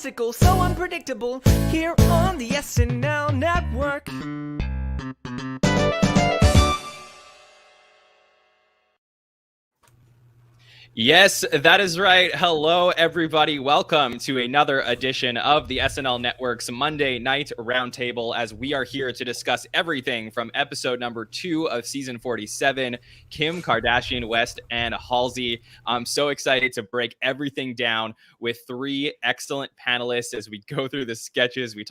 fantastical, so unpredictable, here on the SNL Network. Yes, that is right. Hello, everybody. Welcome to another edition of the SNL Network's Monday Night Roundtable, as we are here to discuss everything from episode number 2 of season 47, Kim Kardashian West and Halsey. I'm so excited to break everything down with 3 excellent panelists as we go through the sketches we're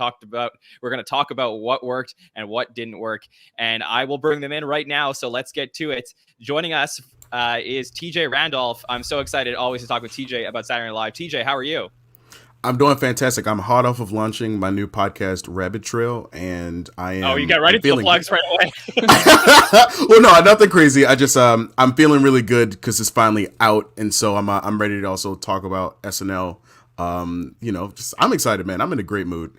going to talk about what worked and what didn't work. And I will bring them in right now. So let's get to it. Joining us is TJ Randolph. I'm so excited always to talk with TJ about Saturday Night Live. TJ, how are you? I'm doing fantastic. I'm hot off of launching my new podcast, Rabbit Trail, and I am. Oh, you got right into the plugs right away. Well, no, nothing crazy. I just I'm feeling really good because it's finally out, and so I'm ready to also talk about SNL. I'm excited, man. I'm in a great mood.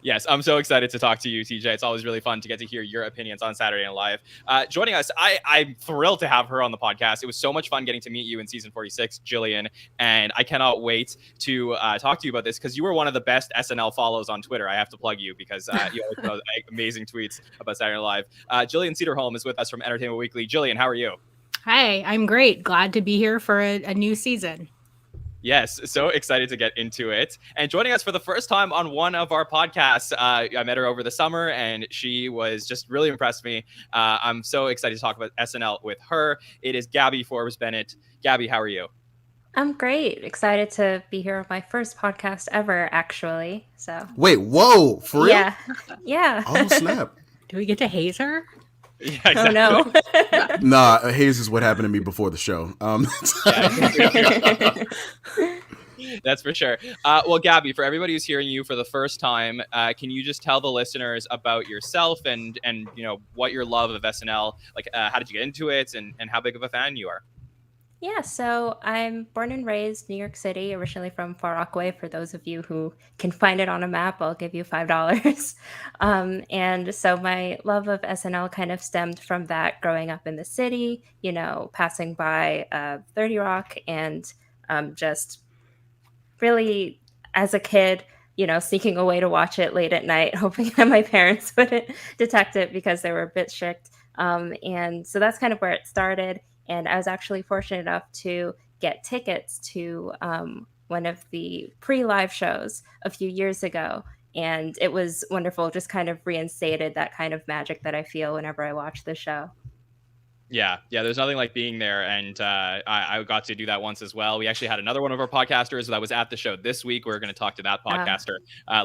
Yes, I'm so excited to talk to you, TJ. It's always really fun to get to hear your opinions on Saturday Night Live. Joining us, I'm thrilled to have her on the podcast. It was so much fun getting to meet you in season 46, Jillian, and I cannot wait to talk to you about this because you were one of the best SNL follows on Twitter. I have to plug you because you always put amazing tweets about Saturday Night Live. Jillian Sederholm is with us from Entertainment Weekly. Jillian, how are you? Hi, I'm great. Glad to be here for a new season. Yes, so excited to get into it. And joining us for the first time on one of our podcasts, I met her over the summer, and she was just really impressed me. I'm so excited to talk about SNL with her. It is Gabriele Forbes-Bennett. Gabby, how are you? I'm great. Excited to be here on my first podcast ever, actually. So wait, whoa, for real? Yeah. Oh, snap. Do we get to haze her? Yeah, exactly. Oh, no. Nah, haze is what happened to me before the show. That's for sure. Well, Gabby, for everybody who's hearing you for the first time, can you just tell the listeners about yourself and you know what your love of SNL, like how did you get into it and how big of a fan you are? Yeah, so I'm born and raised New York City, originally from Far Rockaway. For those of you who can find it on a map, I'll give you $5. And so my love of SNL kind of stemmed from that growing up in the city, you know, passing by 30 Rock and just really as a kid, you know, sneaking away to watch it late at night, hoping that my parents wouldn't detect it because they were a bit strict. And so that's kind of where it started. And I was actually fortunate enough to get tickets to one of the pre-live shows a few years ago. And it was wonderful, just kind of reinstated that kind of magic that I feel whenever I watch the show. Yeah, there's nothing like being there, and I got to do that once as well. We actually had another one of our podcasters that was at the show this week. We're going to talk to that podcaster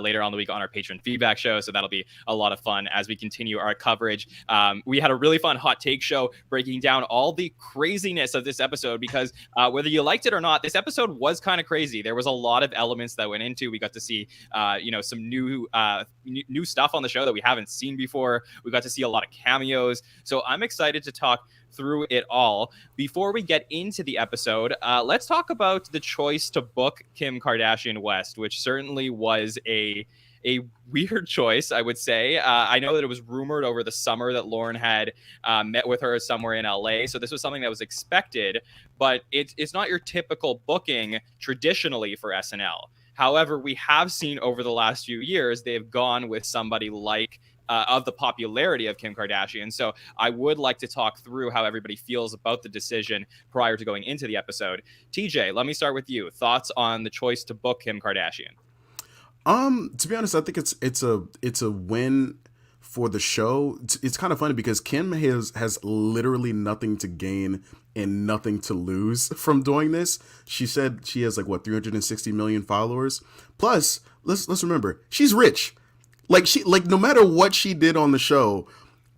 later on the week on our patron feedback show, so that'll be a lot of fun as we continue our coverage. We had a really fun hot take show breaking down all the craziness of this episode because whether you liked it or not, this episode was kind of crazy. There was a lot of elements that went into. We got to see some new stuff on the show that we haven't seen before. We got to see a lot of cameos, so I'm excited to talk through it all. Before we get into the episode, let's talk about the choice to book Kim Kardashian West, which certainly was a weird choice, I would say. I know that it was rumored over the summer that Lauren had met with her somewhere in LA, so this was something that was expected, but it's not your typical booking traditionally for SNL. However, we have seen over the last few years, they've gone with somebody like of the popularity of Kim Kardashian. So I would like to talk through how everybody feels about the decision prior to going into the episode. TJ, let me start with you. Thoughts on the choice to book Kim Kardashian? To be honest, I think it's a win for the show. It's kind of funny because Kim has literally nothing to gain and nothing to lose from doing this. She said she has 360 million followers. Plus, let's remember, she's rich. No matter what she did on the show,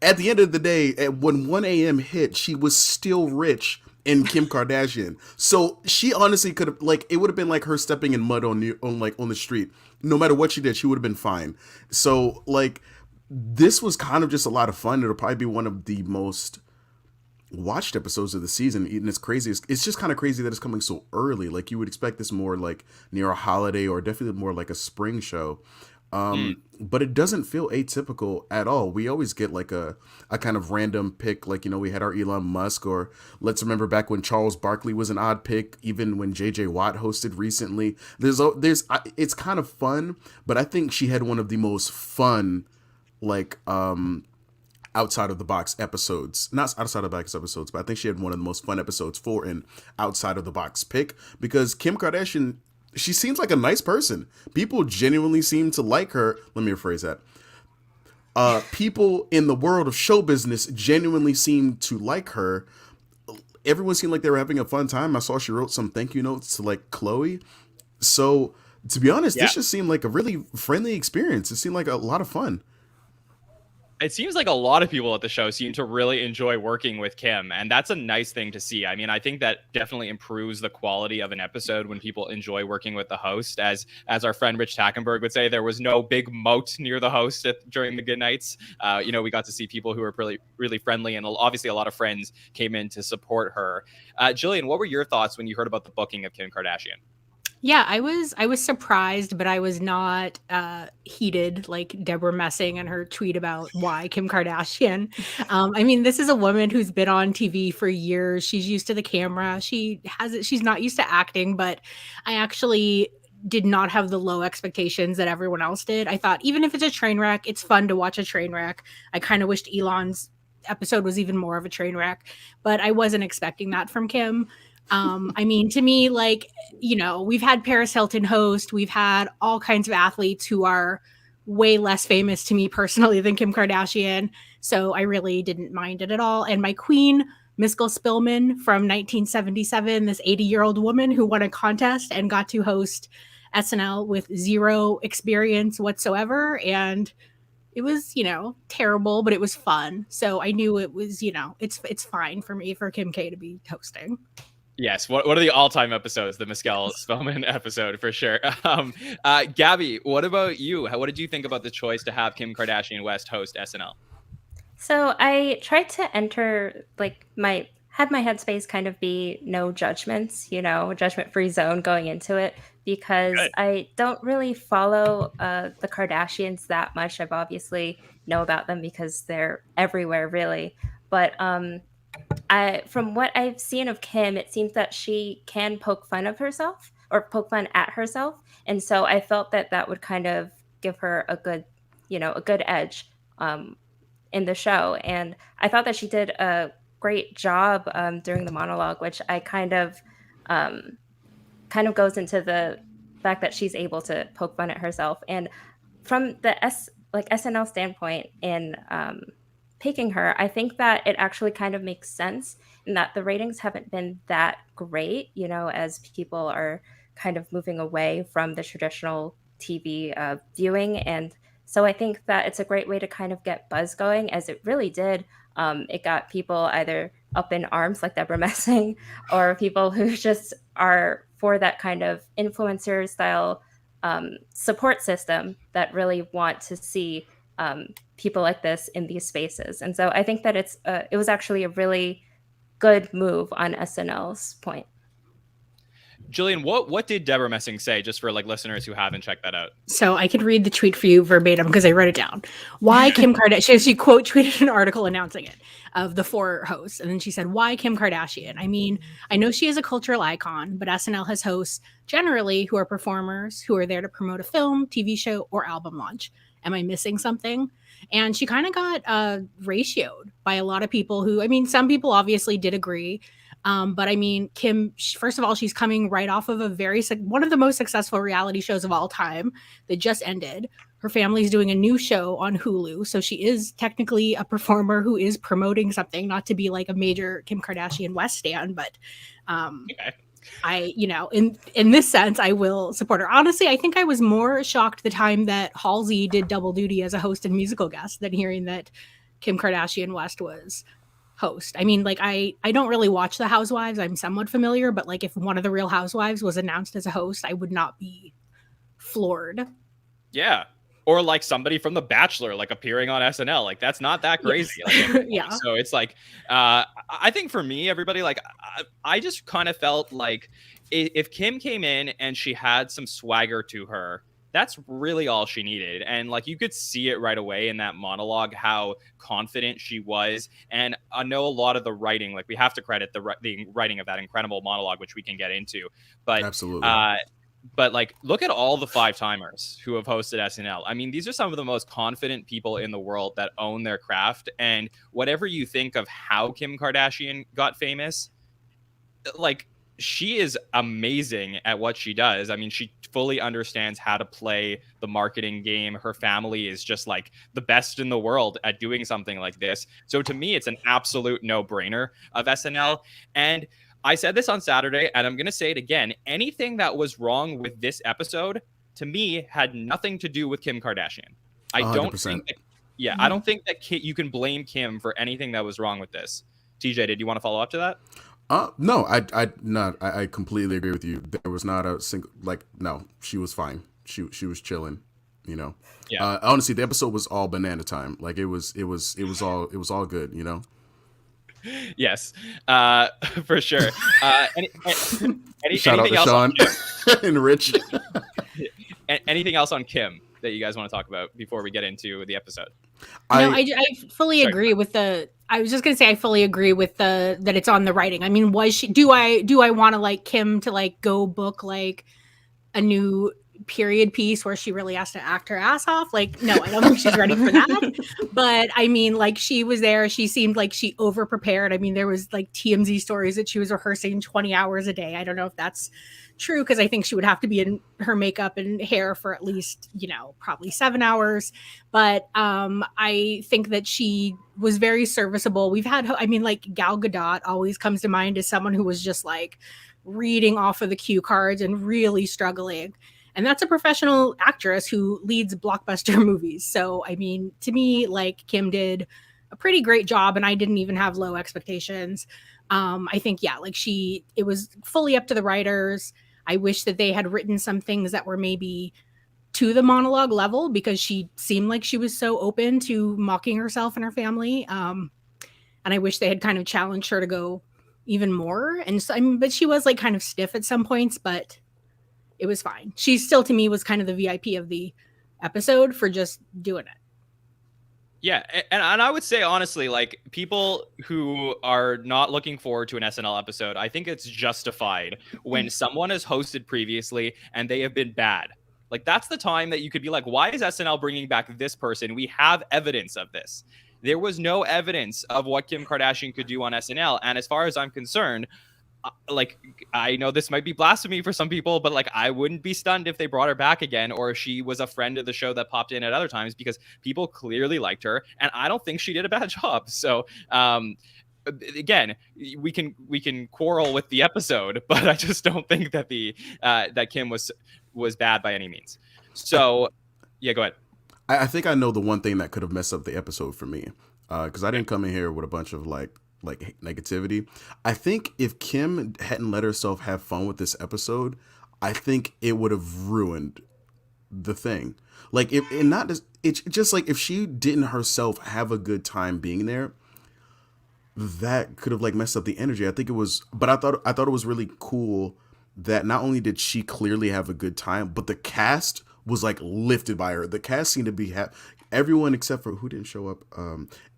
at the end of the day, when 1 a.m. hit, she was still rich in Kim Kardashian. So she honestly could have, it would have been like her stepping in mud on the street. No matter what she did, she would have been fine. So this was kind of just a lot of fun. It'll probably be one of the most watched episodes of the season. And it's crazy. It's just kind of crazy that it's coming so early. You would expect this more near a holiday or definitely more like a spring show. But it doesn't feel atypical at all. We always get like a kind of random pick, like, you know, we had our Elon Musk, or let's remember back when Charles Barkley was an odd pick, even when JJ Watt hosted recently. It's kind of fun, but I think she had one of the most fun, like, outside of the box episodes. Not outside of the box episodes, but I think she had one of the most fun episodes for an outside of the box pick, because Kim Kardashian, she seems like a nice person. People genuinely seem to like her. Let me rephrase that. People in the world of show business genuinely seem to like her. Everyone seemed like they were having a fun time. I saw she wrote some thank you notes to like Chloe. So to be honest, this just seemed like a really friendly experience. It seemed like a lot of fun. It seems like a lot of people at the show seem to really enjoy working with Kim, and that's a nice thing to see. I mean, I think that definitely improves the quality of an episode when people enjoy working with the host. As our friend Rich Tackenberg would say, there was no big moat near the host during the good nights. You know, we got to see people who were really, really friendly, and obviously a lot of friends came in to support her. Jillian, what were your thoughts when you heard about the booking of Kim Kardashian? Yeah, I was surprised, but I was not heated like Deborah Messing and her tweet about why Kim Kardashian. I mean, this is a woman who's been on TV for years. She's used to the camera. She's not used to acting, but I actually did not have the low expectations that everyone else did. I thought even if it's a train wreck, it's fun to watch a train wreck. I kind of wished Elon's episode was even more of a train wreck, but I wasn't expecting that from Kim. I mean, to me, like, you know, we've had Paris Hilton host, we've had all kinds of athletes who are way less famous to me personally than Kim Kardashian. So I really didn't mind it at all. And my queen, Miskell Spillman from 1977, this 80-year-old woman who won a contest and got to host SNL with zero experience whatsoever. And it was, you know, terrible, but it was fun. So I knew it was, you know, it's fine for me for Kim K to be hosting. Yes. What are the all-time episodes? The Miskell Spillman episode for sure. Gabby, what about you? What did you think about the choice to have Kim Kardashian West host SNL? So I tried to enter had my headspace kind of be no judgments, you know, judgment-free zone going into it, because I don't really follow the Kardashians that much. I've obviously know about them because they're everywhere, really. But from what I've seen of Kim, it seems that she can poke fun of herself or poke fun at herself. And so I felt that that would kind of give her a good edge in the show. And I thought that she did a great job during the monologue, which I kind of goes into the fact that she's able to poke fun at herself. And from the SNL standpoint in picking her, I think that it actually kind of makes sense in that the ratings haven't been that great, you know, as people are kind of moving away from the traditional TV viewing. And so I think that it's a great way to kind of get buzz going, as it really did. It got people either up in arms like Deborah Messing, or people who just are for that kind of influencer style support system that really want to see people like this in these spaces. And so I think that it was actually a really good move on SNL's point. Jillian, what did Deborah Messing say, just for like listeners who haven't checked that out? So I could read the tweet for you verbatim because I wrote it down. Why Kim Kardashian? She quote tweeted an article announcing it of the 4 hosts. And then she said, why Kim Kardashian? I mean, I know she is a cultural icon, but SNL has hosts generally who are performers who are there to promote a film, TV show, or album launch. Am I missing something? And she kind of got ratioed by a lot of people who, I mean, some people obviously did agree. But I mean, Kim, first of all, she's coming right off of one of the most successful reality shows of all time that just ended. Her family's doing a new show on Hulu. So she is technically a performer who is promoting something, not to be like a major Kim Kardashian West stan, but Okay. I, you know, in this sense, I will support her. Honestly, I think I was more shocked the time that Halsey did double duty as a host and musical guest than hearing that Kim Kardashian West was host. I mean, like, I don't really watch The Housewives. I'm somewhat familiar, but like if one of the Real Housewives was announced as a host, I would not be floored. Yeah. Or like somebody from The Bachelor, like appearing on SNL. Like that's not that crazy. Yes. Like, yeah. So it's like, I think for me, everybody, like, I just kind of felt like if Kim came in and she had some swagger to her, That's really all she needed. And like you could see it right away in that monologue how confident she was. And I know a lot of the writing, like we have to credit the writing of that incredible monologue, which we can get into. But Absolutely. But like, look at all the 5-timers who have hosted SNL. I mean, these are some of the most confident people in the world that own their craft. And whatever you think of how Kim Kardashian got famous, like she is amazing at what she does. I mean, she fully understands how to play the marketing game. Her family is just like the best in the world at doing something like this. So to me, it's an absolute no-brainer of SNL. And I said this on Saturday, and I'm going to say it again. Anything that was wrong with this episode, to me, had nothing to do with Kim Kardashian. I 100%. don't think that, I don't think that you can blame Kim for anything that was wrong with this. TJ, did you want to follow up to that? No, I completely agree with you. There was not a single, like, no, she was fine. She was chilling, you know. Yeah. Honestly, the episode was all banana time. Like it was all good, you know. Yes, for sure. Shout out Anything to else on Sean and Rich. anything else on Kim that you guys want to talk about before we get into the episode? I fully agree with the. I was just gonna say I fully agree with that it's on the writing. I mean, was she? Do I want to like Kim to like go book like a new period piece where she really has to act her ass off? Like, no, I don't think she's ready for that. But I mean, like she was there. She seemed like she over prepared. I mean, there was like TMZ stories that she was rehearsing 20 hours a day. I don't know if that's true because I think she would have to be in her makeup and hair for at least, probably 7 hours. But I think that she was very serviceable. We've had, I mean, like Gal Gadot always comes to mind as someone who was just like reading off of the cue cards and really struggling. And that's a professional actress who leads blockbuster movies. So, I mean, to me, like Kim did a pretty great job and I didn't even have low expectations. I think, like it was fully up to the writers. I wish that they had written some things that were maybe to the monologue level because she seemed like she was so open to mocking herself and her family. And I wish they had kind of challenged her to go even more. And so, I mean, but she was like kind of stiff at some points, but it was fine. She still, to me, was kind of the VIP of the episode for just doing it. Yeah, and I would say, honestly, like, people who are not looking forward to an SNL episode, I think it's justified when someone has hosted previously and they have been bad. Like, that's the time that you could be like, why is SNL bringing back this person? We have evidence of this. There was no evidence of what Kim Kardashian could do on SNL. And as far as I'm concerned, like, I know this might be blasphemy for some people, but like, I wouldn't be stunned if they brought her back again, or if she was a friend of the show that popped in at other times, because people clearly liked her, and I don't think she did a bad job. So, again, we can quarrel with the episode, but I just don't think that that Kim was bad by any means. So, yeah, go ahead. I think I know the one thing that could have messed up the episode for me, because I didn't come in here with a bunch of like negativity. I think if Kim hadn't let herself have fun with this episode, I think it would have ruined the thing. Like, it's just like if she didn't herself have a good time being there, that could have like messed up the energy. I think it was, but I thought it was really cool that not only did she clearly have a good time, but the cast was like lifted by her. The cast seemed to be everyone except for who didn't show up.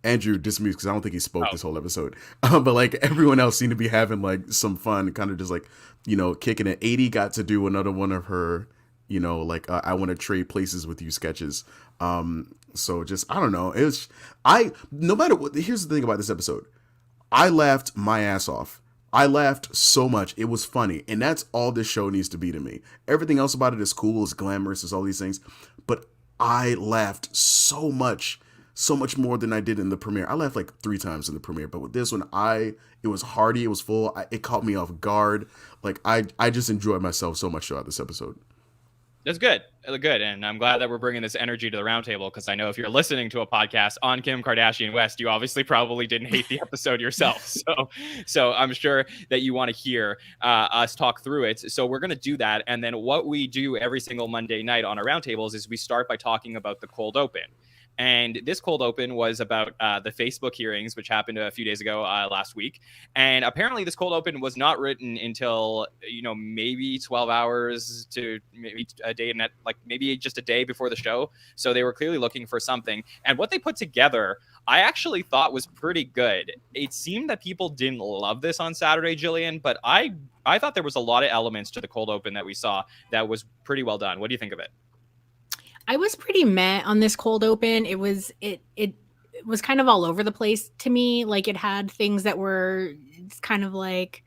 Andrew dismissed because I don't think he spoke this whole episode. But like everyone else seemed to be having like some fun, kind of just like, kicking it. 80 got to do another one of her, like I want to trade places with you sketches. So just, I don't know. No matter what, here's the thing about this episode. I laughed my ass off. I laughed so much. It was funny. And that's all this show needs to be to me. Everything else about it is cool, it's glamorous, it's all these things. But I laughed so much more than I did in the premiere. I laughed like 3 times in the premiere, but with this one, it was hearty, it was full. It caught me off guard. Like I just enjoyed myself so much throughout this episode. That's good. Good. And I'm glad that we're bringing this energy to the roundtable, because I know if you're listening to a podcast on Kim Kardashian West, you obviously probably didn't hate the episode yourself. So I'm sure that you want to hear us talk through it. So we're going to do that. And then what we do every single Monday night on our roundtables is we start by talking about the cold open. And this cold open was about the Facebook hearings, which happened a few days ago last week. And apparently this cold open was not written until, maybe 12 hours to maybe a day, and like maybe just a day before the show. So they were clearly looking for something. And what they put together, I actually thought was pretty good. It seemed that people didn't love this on Saturday, Jillian, but I thought there was a lot of elements to the cold open that we saw that was pretty well done. What do you think of it? I was pretty meh on this cold open. It was kind of all over the place to me. Like, it had things that were kind of like,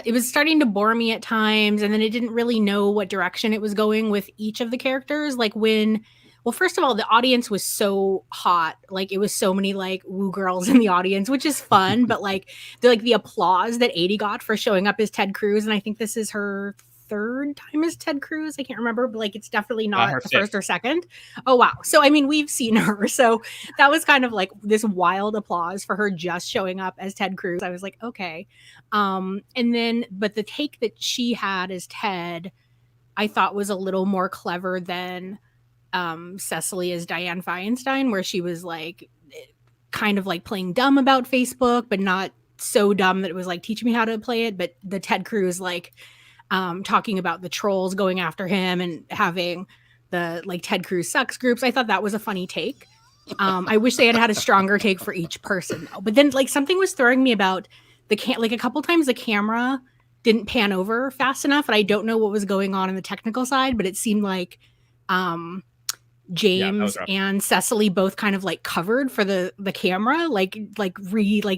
it was starting to bore me at times, and then it didn't really know what direction it was going with each of the characters. Like, first of all, the audience was so hot. Like, it was so many like woo girls in the audience, which is fun. But like the applause that Adie got for showing up as Ted Cruz, and I think this is her third time as Ted Cruz. I can't remember, but like, it's definitely not the first or second. Oh, wow. So, I mean, we've seen her. So that was kind of like this wild applause for her just showing up as Ted Cruz. I was like, okay. And then, but the take that she had as Ted, I thought was a little more clever than Cecily as Diane Feinstein, where she was like kind of like playing dumb about Facebook, but not so dumb that it was like, teach me how to play it. But the Ted Cruz, like, talking about the trolls going after him and having the like Ted Cruz sucks groups. I thought that was a funny take. I wish they had a stronger take for each person though. But then like something was throwing me about like a couple times the camera didn't pan over fast enough, and I don't know what was going on in the technical side, but it seemed like James and Cecily both kind of like covered for the camera, like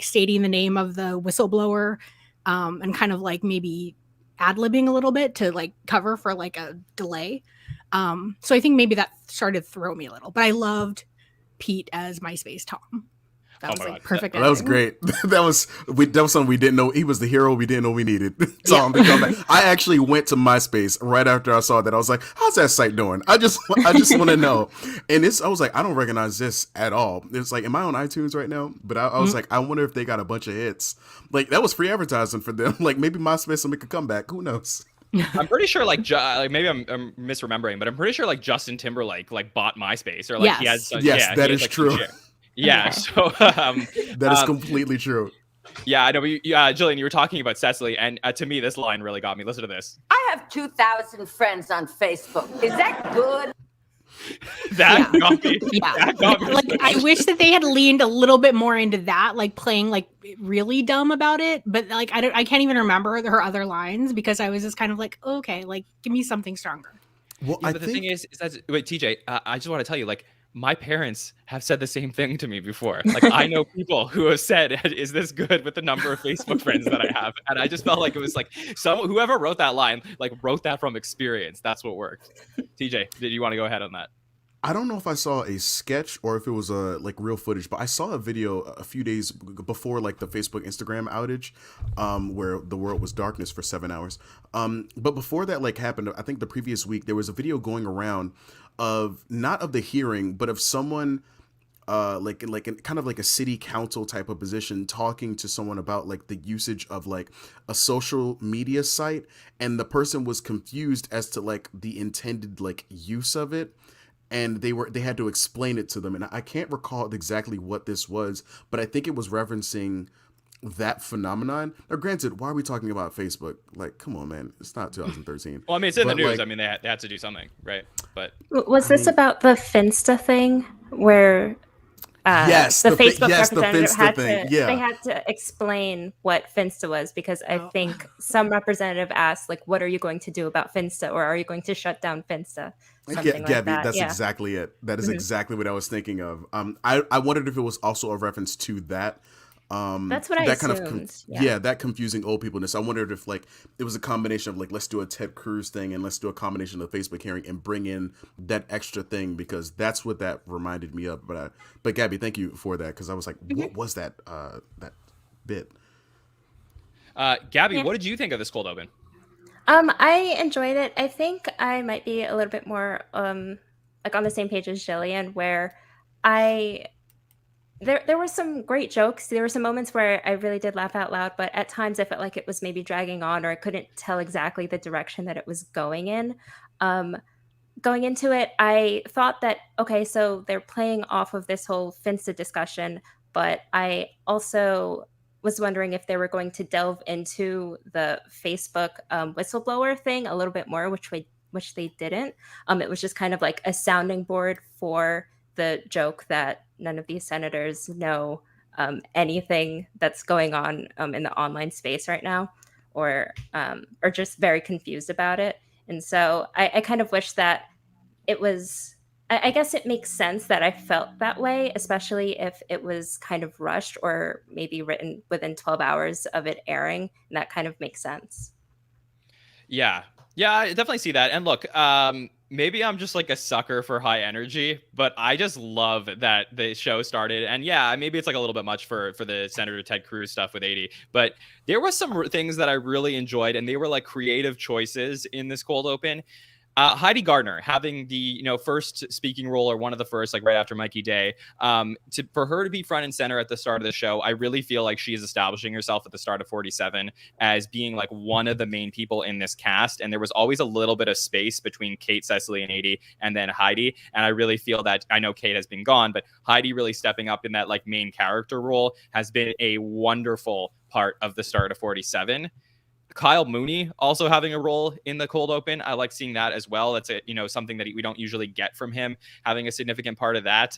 stating the name of the whistleblower, and kind of like maybe ad-libbing a little bit to like cover for like a delay. So I think maybe that started to throw me a little, but I loved Pete as MySpace Tom. That was like perfect. That was great. that was something we didn't know. He was the hero we didn't know we needed. Tom to come back. I actually went to MySpace right after I saw that. I was like, how's that site doing? I just want to know. And I was like, I don't recognize this at all. It's like, am I on iTunes right now? But I was like, I wonder if they got a bunch of hits. Like, that was free advertising for them. Like, maybe MySpace will make a comeback. Who knows? I'm pretty sure like maybe I'm misremembering, but I'm pretty sure like Justin Timberlake like bought MySpace, or like he has that is true. Yeah, so that is completely true. Yeah, I know. Jillian, you were talking about Cecily, and to me, this line really got me. Listen to this. I have 2,000 friends on Facebook. Is that good? That got me. Yeah. That got me. Like, I wish that they had leaned a little bit more into that, like playing like really dumb about it. But like, I can't even remember her other lines because I was just kind of like, okay, like give me something stronger. Well, but the thing is that wait, TJ, I just want to tell you, like, my parents have said the same thing to me before. Like, I know people who have said, is this good, with the number of Facebook friends that I have? And I just felt like it was like whoever wrote that line, like, wrote that from experience. That's what worked. TJ, did you want to go ahead on that? I don't know if I saw a sketch or if it was like real footage, but I saw a video a few days before like the Facebook Instagram outage, where the world was darkness for 7 hours. But before that like happened, I think the previous week, there was a video going around of not of the hearing, but of someone like kind of like a city council type of position talking to someone about like the usage of like a social media site, and the person was confused as to like the intended like use of it. And they had to explain it to them. And I can't recall exactly what this was, but I think it was referencing that phenomenon. Now, granted, why are we talking about Facebook? Like, come on, man. It's not 2013. Well, I mean, it's in the news. Like, I mean, they had to do something, right? But was this about the Finsta thing where yes, the Facebook representative they had to explain what Finsta was, because I think some representative asked, like, what are you going to do about Finsta, or are you going to shut down Finsta? Something like Gabby, that. that's exactly it. That is exactly what I was thinking of. I wondered if it was also a reference to that. That's what I assumed. That confusing old peopleness. I wondered if like it was a combination of like, let's do a Ted Cruz thing and let's do a combination of the Facebook hearing and bring in that extra thing, because that's what that reminded me of. But Gabby, thank you for that, because I was like, what was that that bit? Gabby, what did you think of this cold open? I enjoyed it. I think I might be a little bit more like on the same page as Jillian, where there were some great jokes. There were some moments where I really did laugh out loud, but at times I felt like it was maybe dragging on, or I couldn't tell exactly the direction that it was going in. going into it, I thought that, okay, so they're playing off of this whole Finsta discussion, but I also was wondering if they were going to delve into the Facebook whistleblower thing a little bit more, which they didn't. It was just kind of like a sounding board for the joke that none of these senators know anything that's going on in the online space right now, or just very confused about it. And so I kind of wish that it was, I guess it makes sense that I felt that way, especially if it was kind of rushed or maybe written within 12 hours of it airing. And that kind of makes sense. Yeah. Yeah, I definitely see that. And look, maybe I'm just like a sucker for high energy, but I just love that the show started. And yeah, maybe it's like a little bit much for the Senator Ted Cruz stuff with 80, but there was some things that I really enjoyed, and they were like creative choices in this cold open. Heidi Gardner having the first speaking role, or one of the first, like right after Mikey Day, for her to be front and center at the start of the show, I really feel like she is establishing herself at the start of 47 as being like one of the main people in this cast. And there was always a little bit of space between Kate, Cecily, and 80, and then Heidi. And I really feel that, I know Kate has been gone, but Heidi really stepping up in that like main character role has been a wonderful part of the start of 47. Kyle Mooney also having a role in the cold open. I like seeing that as well. That's something that we don't usually get from him, having a significant part of that.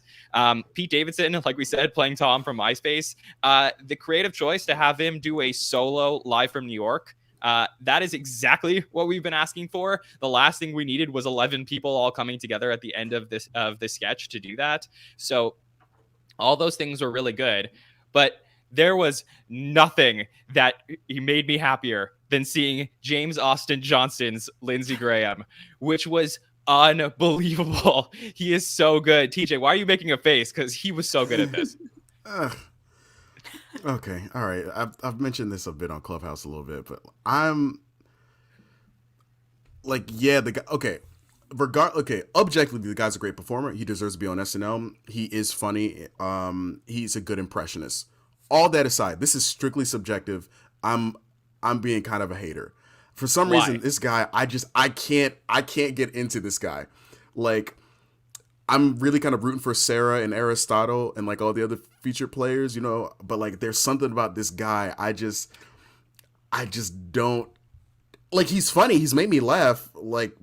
Pete Davidson, like we said, playing Tom from MySpace. The creative choice to have him do a solo live from New York. That is exactly what we've been asking for. The last thing we needed was 11 people all coming together at the end of this sketch to do that. So all those things were really good, but there was nothing that made me happier than seeing James Austin Johnston's Lindsey Graham, which was unbelievable. He is so good. TJ, why are you making a face? Because he was so good at this. Okay, all right. I've mentioned this a bit on Clubhouse a little bit, but I'm like, yeah, the guy. Okay, objectively, the guy's a great performer. He deserves to be on SNL. He is funny. He's a good impressionist. All that aside, this is strictly subjective. I'm being kind of a hater. For some reason, this guy, I can't get into this guy. Like, I'm really kind of rooting for Sarah and Aristotle and like all the other featured players, but like there's something about this guy. I just don't like. He's funny. He's made me laugh. But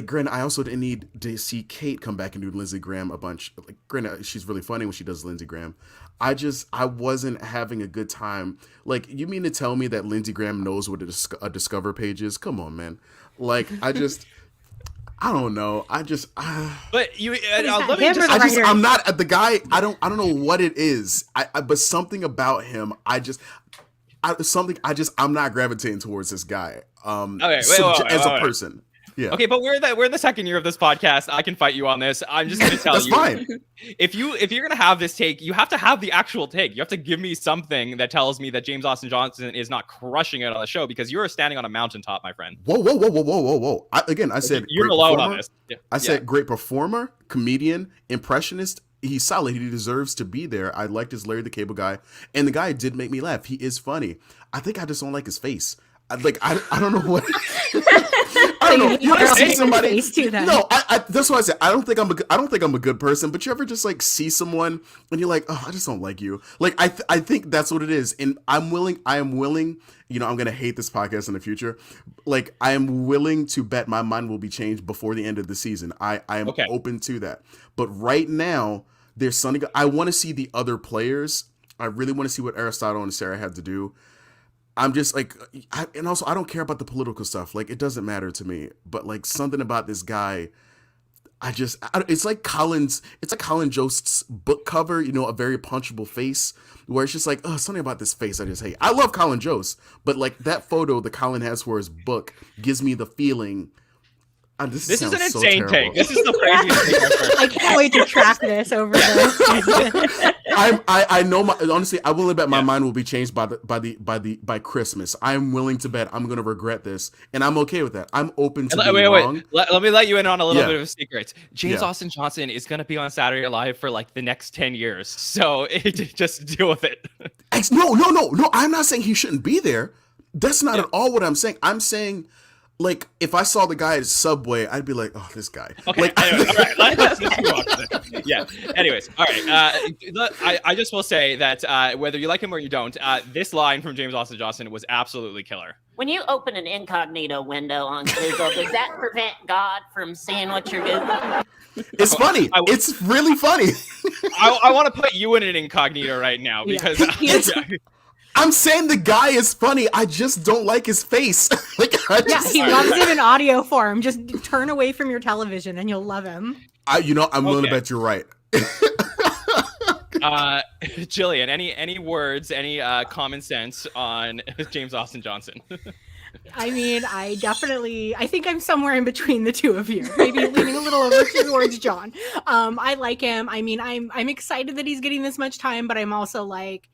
granted, I also didn't need to see Kate come back and do Lindsey Graham a bunch. Like, granted, she's really funny when she does Lindsey Graham. I wasn't having a good time. Like, you mean to tell me that Lindsey Graham knows what a Discover page is? Come on, man. Like, I don't know. But you, let me I'm not the guy. I don't know what it is. But something about him. I'm not gravitating towards this guy. Okay, as a person. Yeah. Okay, but we're in the second year of this podcast. I can fight you on this. I'm just going to tell That's you. Fine. If you're going to have this take, you have to have the actual take. You have to give me something that tells me that James Austin Johnson is not crushing it on the show, because you're standing on a mountaintop, my friend. Whoa. I said you're alone on this. Yeah. I said great performer, comedian, impressionist. He's solid. He deserves to be there. I liked his Larry the Cable Guy, and the guy did make me laugh. He is funny. I think I just don't like his face. I don't know what. I don't know. You ever see somebody? No, that's what I said. I don't think I'm a good person. But you ever just like see someone and you're like, oh, I just don't like you. Like I think that's what it is. And I am willing. I'm gonna hate this podcast in the future. Like, I am willing to bet my mind will be changed before the end of the season. I am open to that. But right now, there's something. I want to see the other players. I really want to see what Aristotle and Sarah had to do. I'm just like, and also I don't care about the political stuff. Like, it doesn't matter to me. But like something about this guy, it's like Colin Jost's book cover, a very punchable face, where it's just like, oh, something about this face I just hate. I love Colin Jost, but like that photo that Colin has for his book gives me the feeling. This is an insane take. This is the craziest thing I've heard. I can't wait to track this over the I know honestly, I will bet my mind will be changed by Christmas. I'm willing to bet I'm gonna regret this, and I'm okay with that. I'm open to being wrong. Let me let you in on a little bit of a secret. James Austin Johnson is gonna be on Saturday Night Live for like the next 10 years. So just deal with it. No. I'm not saying he shouldn't be there. That's not at all what I'm saying. I'm saying like if I saw the guy at Subway, I'd be like, oh, this guy. Okay, Like, anyway, all right, let's move on from this. Yeah. Anyways, all right. I just will say that whether you like him or you don't, this line from James Austin Johnson was absolutely killer. When you open an incognito window on Google, does that prevent God from seeing what you're Googling? it's funny. It's really funny. I want to put you in an incognito right now because I'm saying the guy is funny. I just don't like his face. Like, he loves it in audio form. Just turn away from your television and you'll love him. I'm willing to bet you're right. Jillian, any words, any common sense on James Austin Johnson? I mean, I think I'm somewhere in between the two of you. Maybe leaning a little over towards John. I like him. I mean, I'm excited that he's getting this much time, but I'm also like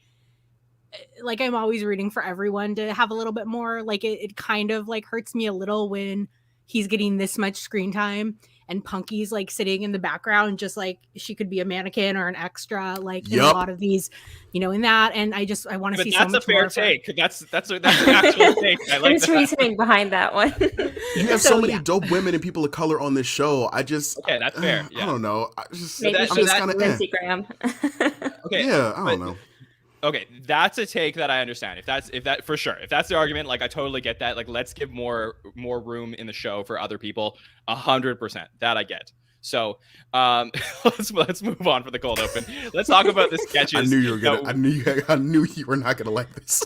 I'm always rooting for everyone to have a little bit more. Like it kind of like hurts me a little when he's getting this much screen time and Punky's like sitting in the background, just like she could be a mannequin or an extra, like in a lot of these, in that. And I want to see so much more. That's a fair take. That's an actual take. I like There's reasoning behind that one. You have so many dope women and people of color on this show. Okay, that's fair. Yeah. I don't know. Maybe she's kind of Lindsey Graham. Okay. Yeah, I don't know. Okay, that's a take that I understand. If that for sure, if that's the argument, like I totally get that. Like, let's give more room in the show for other people. 100%, that I get. So, let's move on for the cold open. Let's talk about the sketches. I knew you were gonna. I knew you were not gonna like this.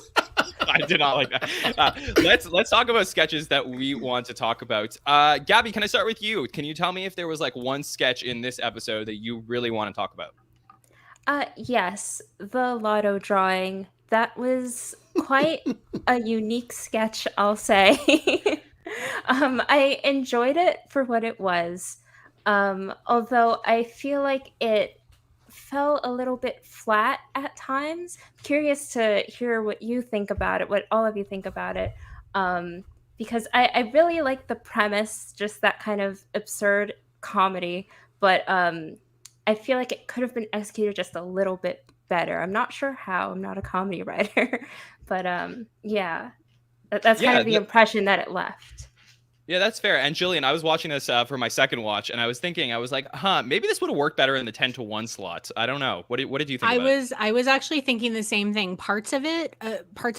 I did not like that. Let's talk about sketches that we want to talk about. Gabby, can I start with you? Can you tell me if there was like one sketch in this episode that you really want to talk about? Yes, the Lotto drawing. That was quite a unique sketch, I'll say. I enjoyed it for what it was. Although I feel like it fell a little bit flat at times. Curious to hear what you think about it, what all of you think about it. Because I really like the premise, just that kind of absurd comedy, but I feel like it could have been executed just a little bit better. I'm not sure how. I'm not a comedy writer, but that's kind of the impression that it left. Yeah, that's fair. And Jillian, I was watching this for my second watch, and I was like, maybe this would have worked better in the 10-to-1 slot. I don't know. What did you think? I was actually thinking the same thing. Parts of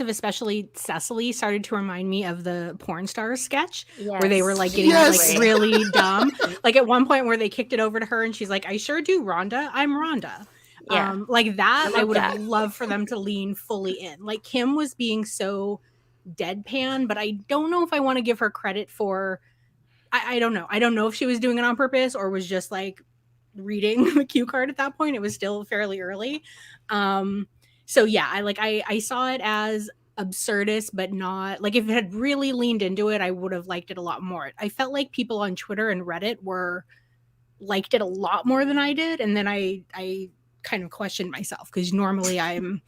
especially Cecily started to remind me of the porn stars sketch, where they were like getting like really dumb. Like at one point where they kicked it over to her, and she's like, "I sure do, Rhonda. I'm Rhonda." Yeah. Like that, I would have loved for them to lean fully in. Like Kim was being so deadpan, but I don't know if I want to give her credit for I don't know. I don't know if she was doing it on purpose or was just like reading the cue card at that point. It was still fairly early. So yeah, I saw it as absurdist, but not like if it had really leaned into it, I would have liked it a lot more. I felt like people on Twitter and Reddit liked it a lot more than I did. And then I kind of questioned myself because normally I'm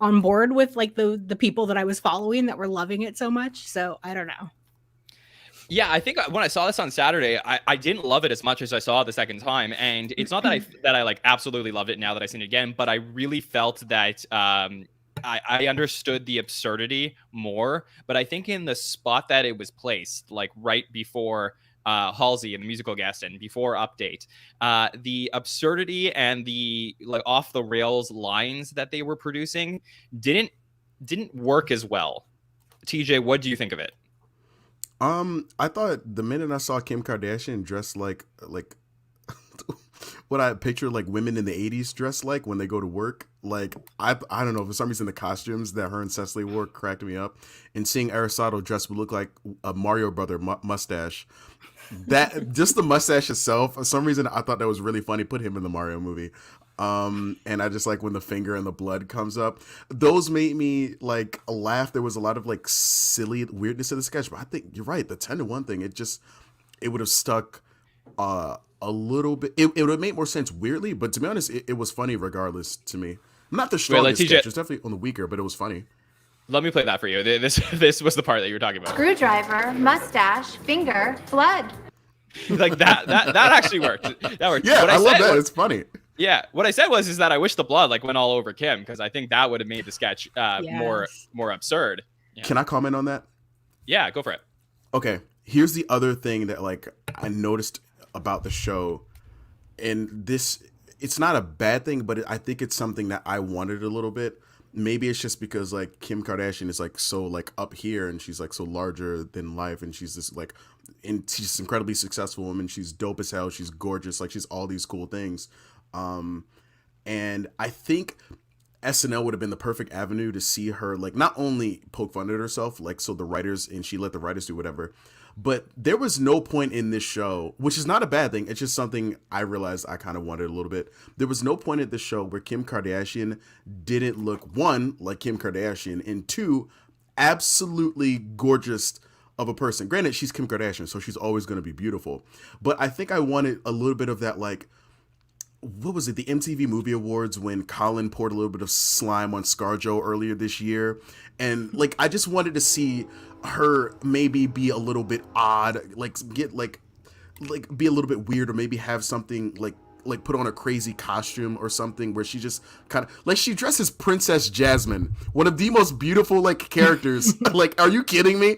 on board with like the people that I was following that were loving it so much. So I don't know. Yeah, I think when I saw this on Saturday, I didn't love it as much as I saw it the second time. And it's not that I like absolutely love it now that I've seen it again, but I really felt that I understood the absurdity more. But I think in the spot that it was placed, like right before Halsey and the musical guest and before Update, the absurdity and the like off the rails lines that they were producing didn't work as well. TJ, what do you think of it? I thought the minute I saw Kim Kardashian dressed like what I picture like women in the 80s dressed like when they go to work, like I don't know, for some reason the costumes that her and Cecily wore cracked me up, and seeing Aristotle dressed would look like a Mario brother mustache. That just the mustache itself, for some reason I thought that was really funny. Put him in the Mario movie. And I just like when the finger and the blood comes up, those made me like laugh. There was a lot of like silly weirdness in the sketch, but I think you're right. The 10-to-1 thing, it would have stuck a little bit. It would have made more sense weirdly, but to be honest, it was funny regardless to me. Not the strongest sketch. It's definitely on the weaker, but it was funny. Let me play that for you. This was the part that you were talking about. Screwdriver, mustache, finger, blood. Like that actually worked. That worked. Yeah, I love that. It's funny. Yeah, what I said was that I wish the blood like went all over Kim, because I think that would have made the sketch more absurd. Yeah. Can I comment on that? Yeah, go for it. Okay, here's the other thing that like I noticed about the show, and this, it's not a bad thing, but I think it's something that I wanted a little bit. Maybe it's just because like Kim Kardashian is like so like up here, and she's like so larger than life, and she's this like, and she's an incredibly successful woman. She's dope as hell. She's gorgeous. Like she's all these cool things. And I think SNL would have been the perfect avenue to see her like not only poke fun at herself, like so the writers, and she let the writers do whatever. But there was no point in this show, which is not a bad thing. It's just something I realized I kind of wanted a little bit. There was no point at this show where Kim Kardashian didn't look, one, like Kim Kardashian, and two, absolutely gorgeous of a person. Granted, she's Kim Kardashian, so she's always going to be beautiful. But I think I wanted a little bit of that, like, what was it, the MTV Movie Awards when Colin poured a little bit of slime on ScarJo earlier this year. And like, I just wanted to see her maybe be a little bit odd, like get like be a little bit weird, or maybe have something like put on a crazy costume or something where she just kind of like, she dresses Princess Jasmine, one of the most beautiful like characters. Like, are you kidding me?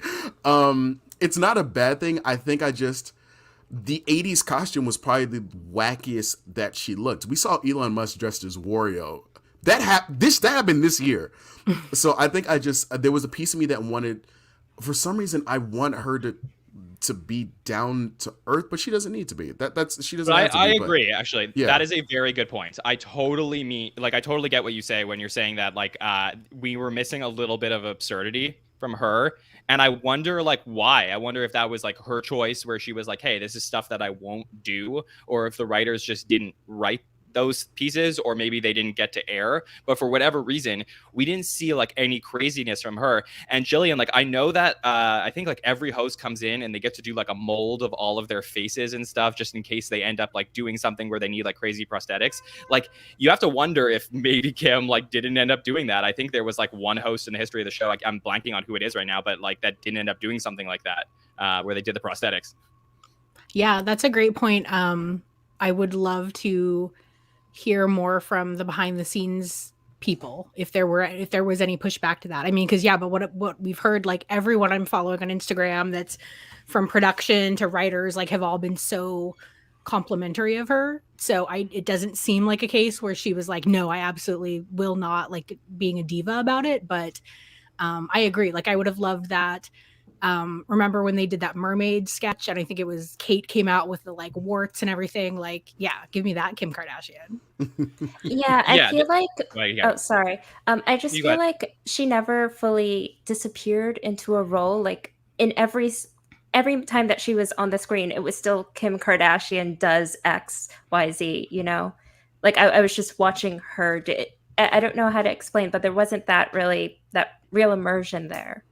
It's not a bad thing. I think the 80s costume was probably the wackiest that she looked. We saw Elon Musk dressed as Wario. That happened this year. So I think there was a piece of me that wanted, for some reason, I want her to be down to earth, but she doesn't need to be. She doesn't have to be. I agree, actually. Yeah. That is a very good point. I totally get what you say when you're saying that, like, we were missing a little bit of absurdity from her. And I wonder, like, why? I wonder if that was, like, her choice, where she was like, hey, this is stuff that I won't do, or if the writers just didn't write those pieces, or maybe they didn't get to air. But for whatever reason, we didn't see like any craziness from her. And Jillian, like, I know that I think like every host comes in and they get to do like a mold of all of their faces and stuff, just in case they end up like doing something where they need like crazy prosthetics. Like, you have to wonder if maybe Kim like didn't end up doing that. I think there was like one host in the history of the show, like, I'm blanking on who it is right now, but like that didn't end up doing something like that, where they did the prosthetics. Yeah, that's a great point. I would love to hear more from the behind the scenes people if there was any pushback to that. I mean, because but what we've heard, like everyone I'm following on Instagram that's from production to writers, like, have all been so complimentary of her. So it doesn't seem like a case where she was like, no, I absolutely will not, like, being a diva about it. But I agree. Like, I would have loved that. Remember when they did that mermaid sketch, and I think it was Kate came out with the like warts and everything. Like, yeah, give me that, Kim Kardashian. Yeah, I feel like, Well, oh, sorry. I just feel like she never fully disappeared into a role. Like, in every time that she was on the screen, it was still Kim Kardashian does X, Y, Z, you know? Like, I was just watching her. I don't know how to explain, but there wasn't that real immersion there.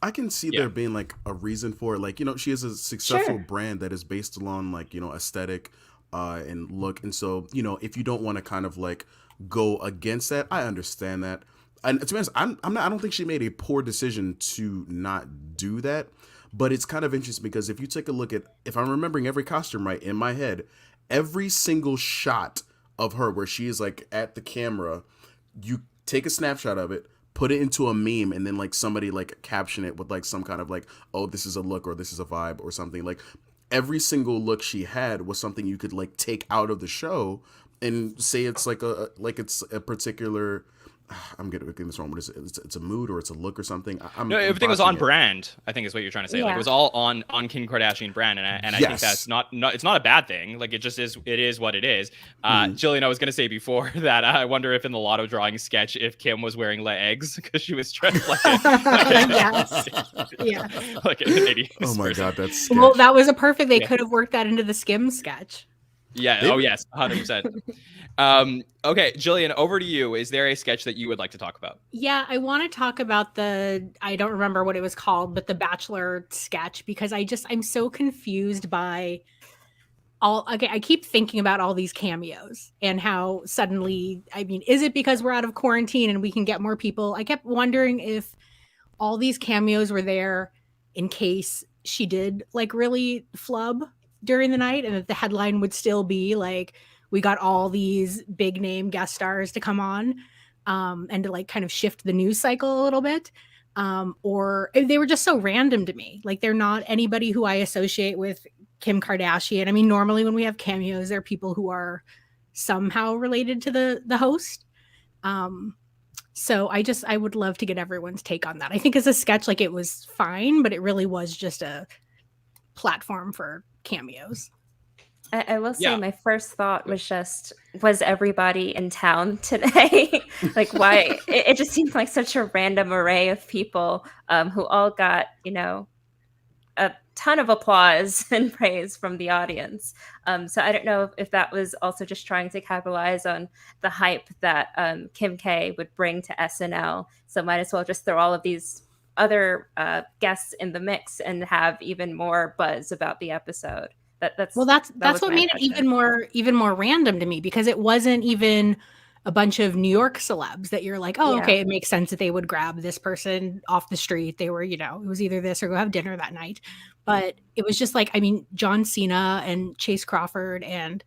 I can see there being like a reason for it. Like, you know, she has a successful brand that is based along like, you know, aesthetic and look. And so, you know, if you don't want to kind of like go against that, I understand that. And to be honest, I don't think she made a poor decision to not do that. But it's kind of interesting because if you take a look at, if I'm remembering every costume right in my head, every single shot of her where she is like at the camera, you take a snapshot of it, put it into a meme, and then like somebody like caption it with like some kind of like, oh, this is a look or this is a vibe or something. Like, every single look she had was something you could like take out of the show and say it's like it's a particular, I'm getting this wrong. What is it? It's a mood or it's a look or something. No, everything was on brand, I think is what you're trying to say. Yeah. Like, it was all on Kim Kardashian brand, and I think that's not it's not a bad thing. Like, it just is. It is what it is. Jillian, I was gonna say before that I wonder if in the Lotto drawing sketch if Kim was wearing legs because she was dressed like Yes. Yeah. like an idiot. Oh my god, that's sketch. Well, that was a perfect. They could have worked that into the Skims sketch. Yeah. Oh yes, 100%. Okay, Jillian, over to you. Is there a sketch that you would like to talk about? Yeah, I want to talk about I don't remember what it was called, but the Bachelor sketch, because I'm so confused by I keep thinking about all these cameos and how suddenly, I mean, is it because we're out of quarantine and we can get more people? I kept wondering if all these cameos were there in case she did like really flub during the night, and that the headline would still be like, we got all these big name guest stars to come on, and to like kind of shift the news cycle a little bit. or they were just so random to me. Like they're not anybody who I associate with Kim Kardashian. I mean, normally when we have cameos, they're people who are somehow related to the host. So I would love to get everyone's take on that. I think as a sketch, like it was fine, but it really was just a platform for cameos. I will say my first thought was everybody in town today? Like why? It just seemed like such a random array of people who all got, a ton of applause and praise from the audience. So I don't know if that was also just trying to capitalize on the hype that Kim K would bring to SNL. So might as well just throw all of these other guests in the mix and have even more buzz about the episode. That's what made it even more random to me, because it wasn't even a bunch of New York celebs that you're like, oh, okay, it makes sense that they would grab this person off the street. They were, it was either this or go have dinner that night. But it was just like, I mean, John Cena and Chase Crawford and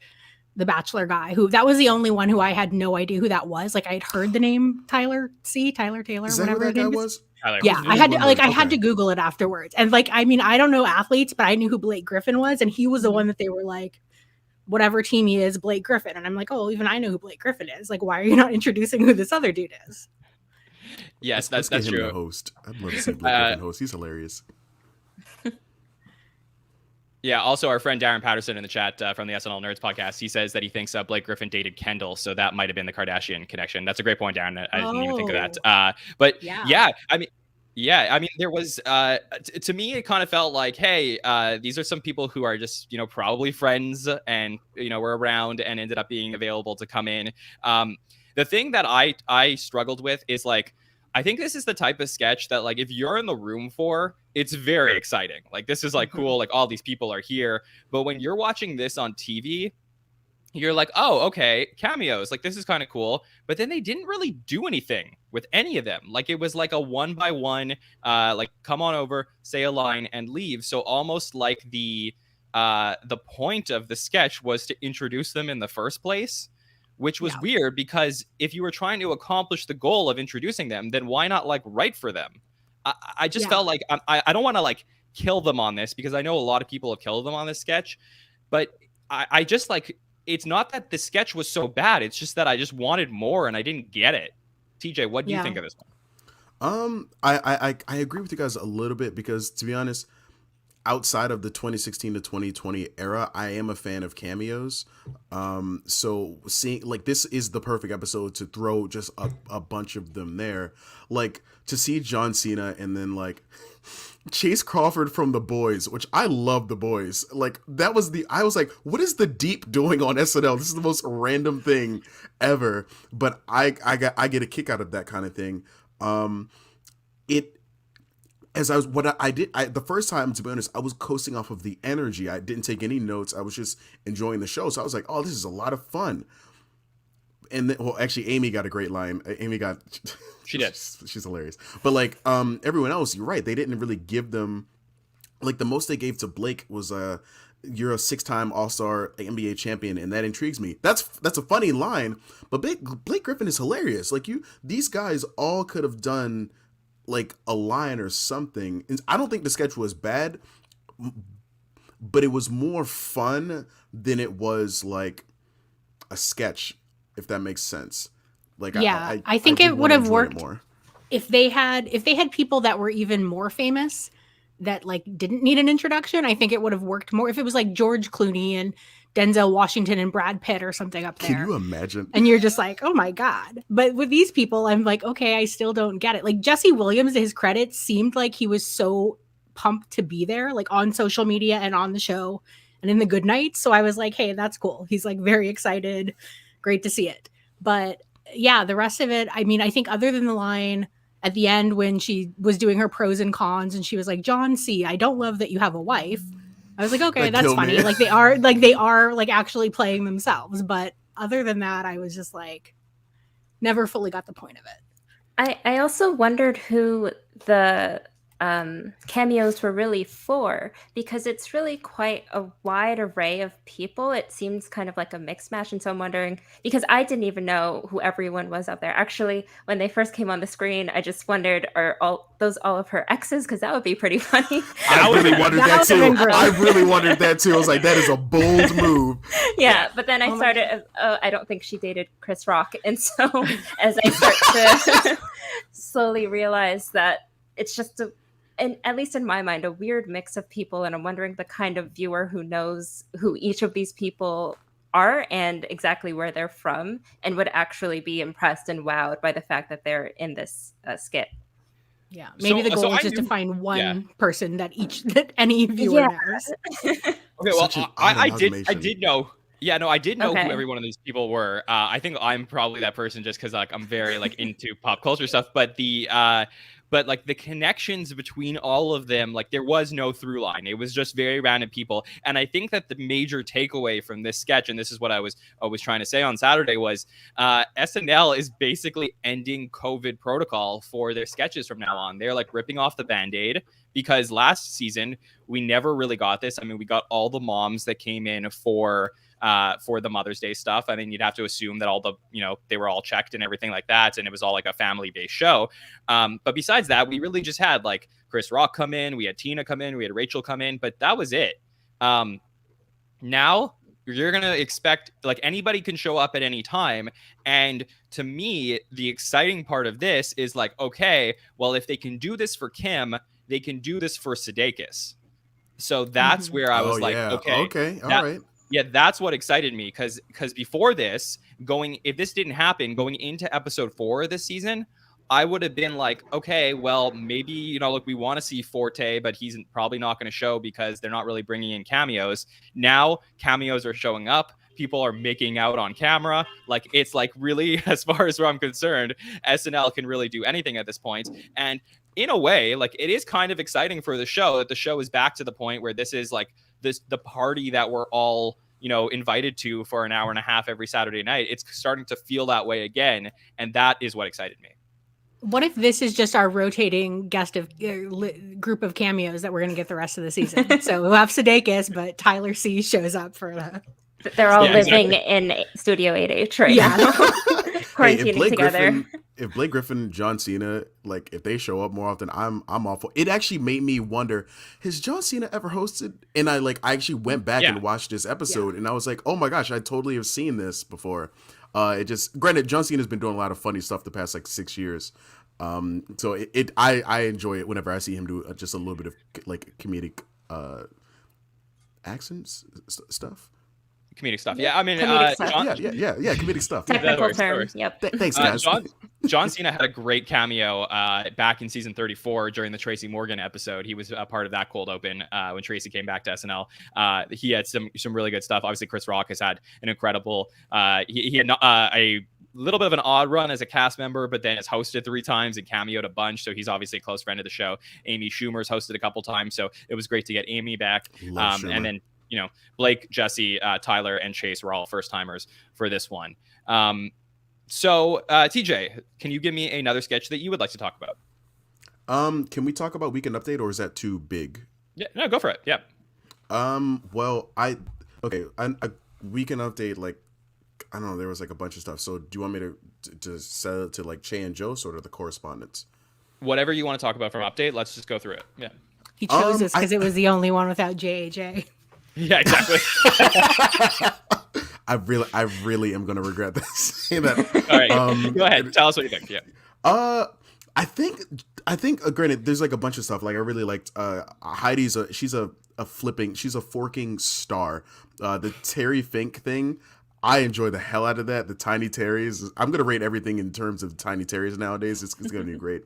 the Bachelor guy, that was the only one who I had no idea who that was. Like I had heard the name Tyler Taylor, Is that whatever who that guy was? Yeah, I had to Google it afterwards. And like, I mean, I don't know athletes, but I knew who Blake Griffin was. And he was the one that they were like, whatever team he is, Blake Griffin. And I'm like, oh, even I know who Blake Griffin is. Like, why are you not introducing who this other dude is? Yes, that's true. Host. I'd love to see Blake Griffin host. He's hilarious. Yeah, also our friend Darren Patterson in the chat from the SNL Nerds podcast, he says that he thinks Blake Griffin dated Kendall, so that might have been the Kardashian connection. That's a great point, Darren. I didn't even think of that. But yeah, I mean, there was, to me, it kind of felt like, hey, these are some people who are just, probably friends and, were around and ended up being available to come in. The thing that I struggled with is like, I think this is the type of sketch that like, if you're in the room for, it's very exciting. Like, this is like cool. Like all these people are here. But when you're watching this on TV, you're like, oh, okay, cameos. Like, this is kind of cool. But then they didn't really do anything with any of them. Like, it was like a one by one, like, come on over, say a line, and leave. So almost like the point of the sketch was to introduce them in the first place, which was weird, because if you were trying to accomplish the goal of introducing them, then why not like write for them? I just felt like I don't want to like kill them on this, because I know a lot of people have killed them on this sketch, but I just like, it's not that the sketch was so bad. It's just that I just wanted more and I didn't get it. TJ, what do you think of this one? I agree with you guys a little bit, because to be honest, outside of the 2016 to 2020 era, I am a fan of cameos. So seeing like, this is the perfect episode to throw just a bunch of them there. Like to see John Cena and then like Chase Crawford from The Boys, which I love The Boys. Like I was like, what is the Deep doing on SNL? This is the most random thing ever. But I get a kick out of that kind of thing. The first time, to be honest, I was coasting off of the energy. I didn't take any notes. I was just enjoying the show. So I was like, oh, this is a lot of fun. And then, well, actually, Amy got a great line. She did. She's hilarious. But like everyone else, you're right. They didn't really give them, like the most they gave to Blake was you're a 6-time All-Star NBA champion, and that intrigues me. That's a funny line, but Blake Griffin is hilarious. Like these guys all could have done like a line or something. And I don't think the sketch was bad, but it was more fun than it was like a sketch, if that makes sense. Like, yeah, I think it would have worked more if they had people that were even more famous that like didn't need an introduction. I think it would have worked more if it was like George Clooney and Denzel Washington and Brad Pitt or something up there. Can you imagine? And you're just like, oh my God. But with these people, I'm like, okay, I still don't get it. Like Jesse Williams, to his credit, seemed like he was so pumped to be there, like on social media and on the show and in the good nights. So I was like, hey, that's cool. He's like very excited. Great to see it. But yeah, the rest of it, I mean, I think other than the line at the end when she was doing her pros and cons and she was like, John C., I don't love that you have a wife. I was like, okay, that's funny. Like they are like actually playing themselves. But other than that, I was just like, never fully got the point of it. I also wondered who the cameos were really for, because it's really quite a wide array of people. It seems kind of like a mix match. And so I'm wondering, because I didn't even know who everyone was out there. Actually, when they first came on the screen, I just wondered, are all of her exes? Because that would be pretty funny. I really wondered that too. I really wondered that too. I was like, that is a bold move. Yeah, but then I started, I don't think she dated Chris Rock. And so as I start to slowly realize that it's just and at least in my mind, a weird mix of people. And I'm wondering the kind of viewer who knows who each of these people are and exactly where they're from and would actually be impressed and wowed by the fact that they're in this skit. Yeah, maybe the goal is just to find one person that any viewer knows. Okay, well, I did know. Yeah, no, I did know who every one of these people were. I think I'm probably that person just because I'm very into pop culture stuff. But the connections between all of them, there was no through line. It was just very random people. And I think that the major takeaway from this sketch, and this is what I was trying to say on Saturday, was SNL is basically ending COVID protocol for their sketches from now on. They're ripping off the Band-Aid, because last season we never really got this. I mean, we got all the moms that came in for the Mother's Day stuff. I mean, you'd have to assume that all the, they were all checked and everything like that. And it was all a family-based show. But besides that, we really just had Chris Rock come in. We had Tina come in. We had Rachel come in. But that was it. Now you're going to expect anybody can show up at any time. And to me, the exciting part of this is okay, well, if they can do this for Kim, they can do this for Sudeikis. So that's where I was okay, all right. Yeah, that's what excited me, because before this, if this didn't happen, going into episode 4 of this season, I would have been okay, well, maybe, we want to see Forte, but he's probably not going to show because they're not really bringing in cameos. Now cameos are showing up. People are making out on camera. It's really, as far as where I'm concerned, SNL can really do anything at this point. And in a way, it is kind of exciting for the show that the show is back to the point where this is the party that we're all invited to for an hour and a half every Saturday night. It's starting to feel that way again, and that is what excited me. What if this is just our rotating guest of group of cameos that we're going to get the rest of the season? So we'll have Sudeikis, but Tyler C shows up for the. They're all living in Studio 8H right now, quarantining together. If Blake Griffin, John Cena, if they show up more often, I'm all for. It actually made me wonder: has John Cena ever hosted? And I actually went back and watched this episode, and I was like, oh my gosh, I totally have seen this before. It just, granted, John Cena's been doing a lot of funny stuff the past 6 years. So I enjoy it whenever I see him do just a little bit of comedic accents stuff. Comedic stuff. Yeah, I mean, comedic stuff. Technical terms. Yep. Thanks, guys. John Cena had a great cameo back in season 34 during the Tracy Morgan episode. He was a part of that cold open when Tracy came back to SNL. He had some really good stuff. Obviously, Chris Rock has had an incredible. He had a little bit of an odd run as a cast member, but then has hosted 3 times and cameoed a bunch. So he's obviously a close friend of the show. Amy Schumer's hosted a couple times, so it was great to get Amy back. And then. Blake, Jesse, Tyler, and Chase were all first timers for this one. So, TJ, can you give me another sketch that you would like to talk about? Can we talk about Weekend Update, or is that too big? Yeah, no, go for it. Yeah. Well, a Weekend Update, I don't know, there was a bunch of stuff. So, do you want me to set it to Che and Joe, sort of the correspondence? Whatever you want to talk about from Update, let's just go through it. Yeah. He chose this because it was the only one without JJ. Yeah, exactly. I really am gonna regret saying that. All right, go ahead. Tell us what you think. Yeah. I think granted, there's a bunch of stuff. I really liked Heidi's. She's a forking star. The Terry Fink thing, I enjoy the hell out of that. The Tiny Terrys. I'm gonna rate everything in terms of Tiny Terrys nowadays. It's gonna be great.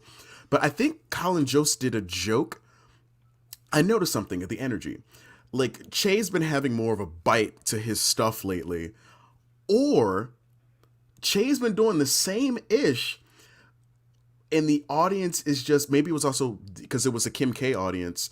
But I think Colin Jost did a joke. I noticed something at the energy. Che's been having more of a bite to his stuff lately, or Che's been doing the same ish, and the audience is just, maybe it was also because it was a Kim K audience.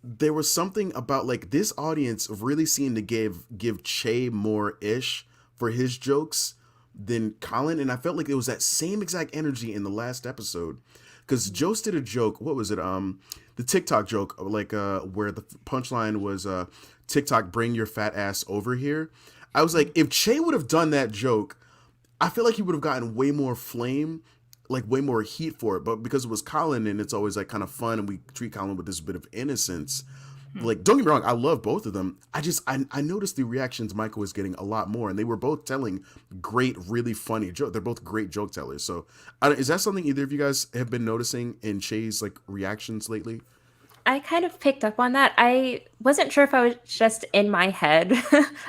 There was something about this audience really seemed to give Che more ish for his jokes than Colin, and I felt like it was that same exact energy in the last episode. because Jost did a joke. What was it? The TikTok joke, like where the punchline was TikTok, bring your fat ass over here. I was like, if Che would have done that joke, I feel like he would have gotten way more flame, like way more heat for it. But because it was Colin and it's always like kind of fun and we treat Colin with this bit of innocence, like, don't get me wrong, I love both of them. I noticed the reactions Michael was getting a lot more, and they were both telling great, really funny jokes. They're both great joke tellers. So is that something either of you guys have been noticing in Che's like reactions lately? I kind of picked up on that. I wasn't sure if I was just in my head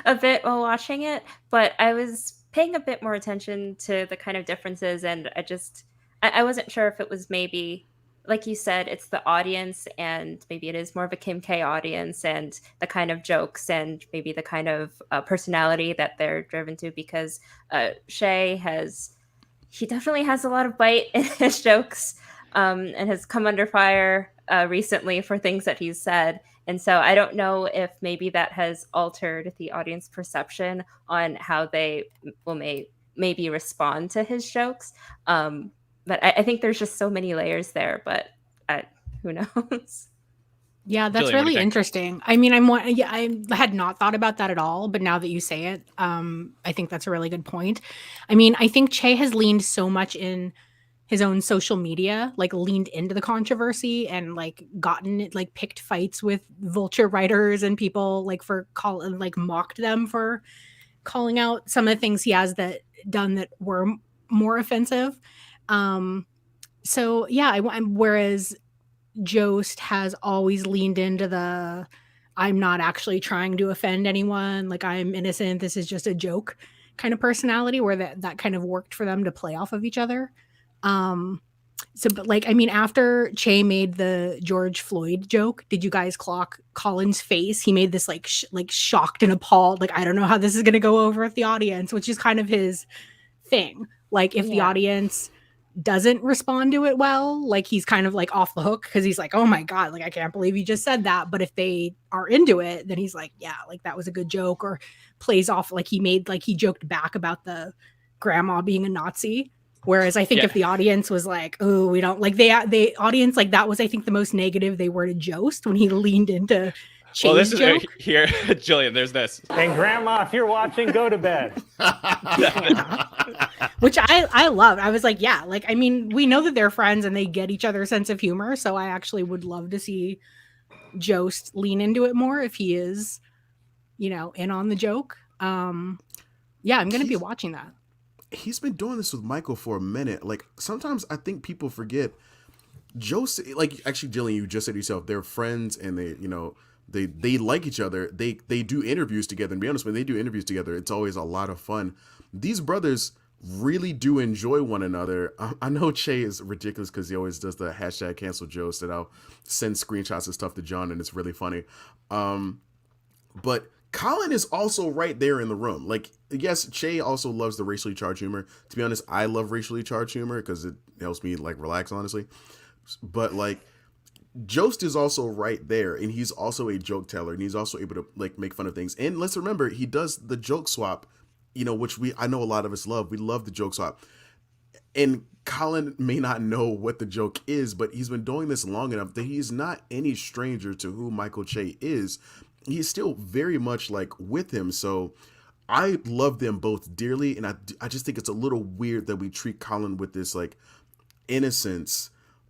a bit while watching it, but I was paying a bit more attention to the kind of differences, and I wasn't sure if it was maybe, like you said, it's the audience, and maybe it is more of a Kim K audience, and the kind of jokes and maybe the kind of personality that they're driven to, because Che he definitely has a lot of bite in his jokes, and has come under fire recently for things that he's said. And so I don't know if maybe that has altered the audience perception on how they will maybe respond to his jokes. But I think there's just so many layers there, but who knows? Yeah, that's Jillian, what do really you think? interesting. I mean, I had not thought about that at all, but now that you say it, I think that's a really good point. I mean, I think Che has leaned so much in his own social media, like leaned into the controversy and like picked fights with Vulture writers and people like mocked them for calling out some of the things he has done that were more offensive. So yeah, whereas Jost has always leaned into I'm not actually trying to offend anyone, like I'm innocent, this is just a joke kind of personality, where that kind of worked for them to play off of each other. But like, I mean, after Che made the George Floyd joke, did you guys clock Colin's face? He made this like shocked and appalled, like, I don't know how this is going to go over with the audience, which is kind of his thing. Like, if the audience doesn't respond to it well, like he's kind of like off the hook, because he's like, oh my God, like I can't believe you just said that. But if they are into it, then he's like, yeah, like that was a good joke, or plays off like he joked back about the grandma being a Nazi. Whereas I think if the audience was like, oh, we don't like the audience, like that was, I think, the most negative they were to Jost when he leaned into Che's Well, this is joke. here, Jillian, there's this. And grandma, if you're watching, go to bed. Which I love. I was like, yeah, like, I mean, we know that they're friends and they get each other's sense of humor. So I actually would love to see Jost lean into it more if he is, in on the joke. Yeah, I'm going to be watching that. He's been doing this with Michael for a minute. Like, sometimes I think people forget Jost, like, actually, Jillian, you just said yourself, they're friends and they like each other. They do interviews together. And to be honest, when they do interviews together, it's always a lot of fun. These brothers really do enjoy one another. I know Che is ridiculous because he always does the hashtag cancel Jost, and I'll send screenshots of stuff to John, and it's really funny. But Colin is also right there in the room. Like, yes, Che also loves the racially charged humor. To be honest, I love racially charged humor because it helps me like relax, honestly. But like, Jost is also right there, and he's also a joke teller, and he's also able to like make fun of things. And let's remember, he does the joke swap, which I know a lot of us love. We love the joke swap. And Colin may not know what the joke is, but he's been doing this long enough that he's not any stranger to who Michael Che is. He's still very much like with him. So I love them both dearly. And I just think it's a little weird that we treat Colin with this like innocence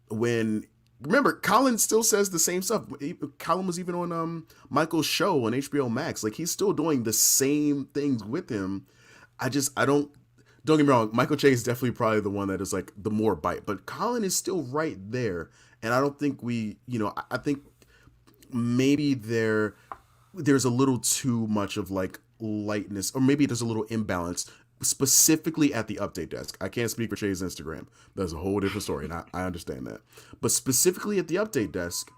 when, remember, Colin still says the same stuff. Colin was even on Michael's show on HBO Max. Like, he's still doing the same things with him. Don't get me wrong. Michael Che is definitely probably the one that is like the more bite, but Colin is still right there. And I don't think I think maybe there's a little too much of like lightness, or maybe there's a little imbalance specifically at the update desk. I can't speak for Che's Instagram. That's a whole different story, and I understand that. But specifically at the update desk,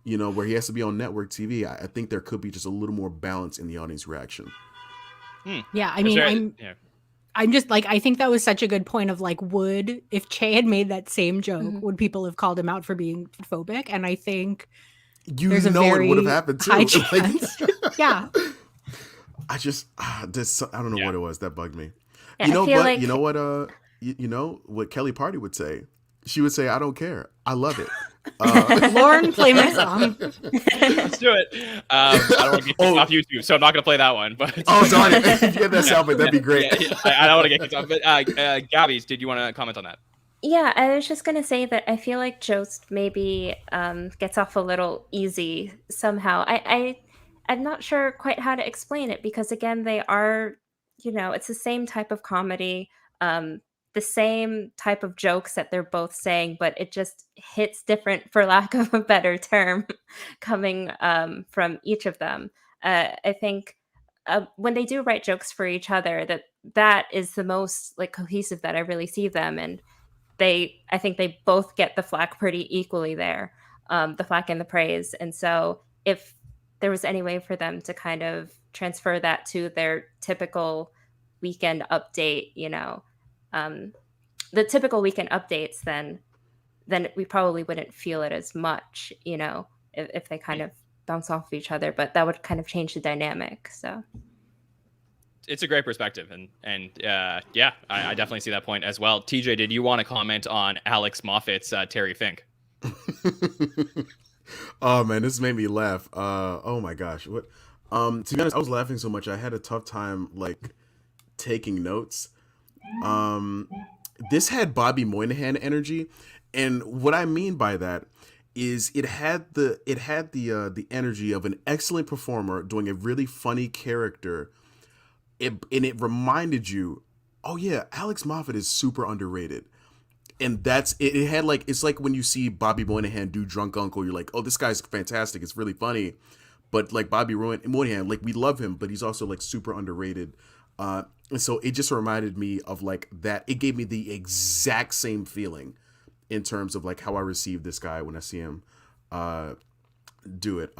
where he has to be on network TV, I think there could be just a little more balance in the audience reaction. Yeah, I mean, I'm just like, I think that was such a good point of like, if Che had made that same joke, would people have called him out for being phobic? And I think there's a very it would have happened too. high chance. Yeah. I don't know what it was that bugged me. Yeah, You know I feel what? like- You know what? What Kelly Party would say She would say, "I don't care. I love it." Lauren, play my song. Let's do it. I don't want to get kicked off YouTube, so I'm not going to play that one. But oh, darn it! If you get that sound, but that'd be great. I don't want to get kicked off. But Gabby, did you want to comment on that? Yeah, I was just gonna say that I feel like Jost maybe gets off a little easy somehow. I'm not sure quite how to explain it because again, they are, it's the same type of comedy, the same type of jokes that they're both saying, but it just hits different, for lack of a better term, coming from each of them. I think when they do write jokes for each other, that is the most like cohesive that I really see them, and I think they both get the flack pretty equally there, the flack and the praise. And so if there was any way for them to kind of transfer that to their typical weekend update, the typical weekend updates, then we probably wouldn't feel it as much, if they kind of bounce off each other, but that would kind of change the dynamic. So it's a great perspective, and yeah, I definitely see that point as well. TJ, did you want to comment on Alex Moffat's Terry Fink? Oh man, this made me laugh. Oh my gosh, what? To be honest, I was laughing so much I had a tough time like taking notes. This had Bobby Moynihan energy, and what I mean by that is it had the energy of an excellent performer doing a really funny character. And it reminded you, oh yeah, Alex Moffat is super underrated. And that's it. It had like, it's like when you see Bobby Moynihan do Drunk Uncle, you're like, oh, this guy's fantastic. It's really funny. But like Bobby Moynihan, like we love him, but he's also like super underrated. And so it just reminded me of like that. It gave me the exact same feeling in terms of like how I receive this guy when I see him do it.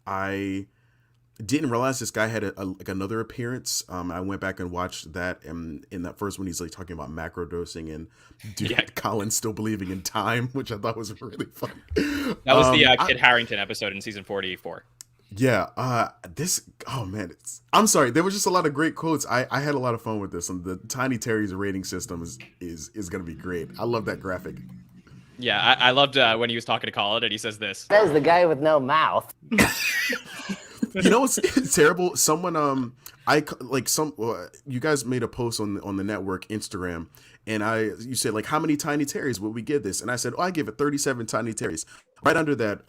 I didn't realize this guy had like another appearance. I went back and watched that, and in that first one, he's like talking about macro dosing and Colin still believing in time, which I thought was really funny. That was the Kit Harington episode in season 44. Yeah. I'm sorry. There was just a lot of great quotes. I had a lot of fun with this, and the Tiny Terry's rating system is going to be great. I love that graphic. Yeah, I loved when he was talking to Colin and he says this. Says the guy with no mouth. You know what's terrible? Someone you guys made a post on the network Instagram, and you said like, how many Tiny Terrys would we give this? And I said, I give it 37 Tiny Terrys. Right under that,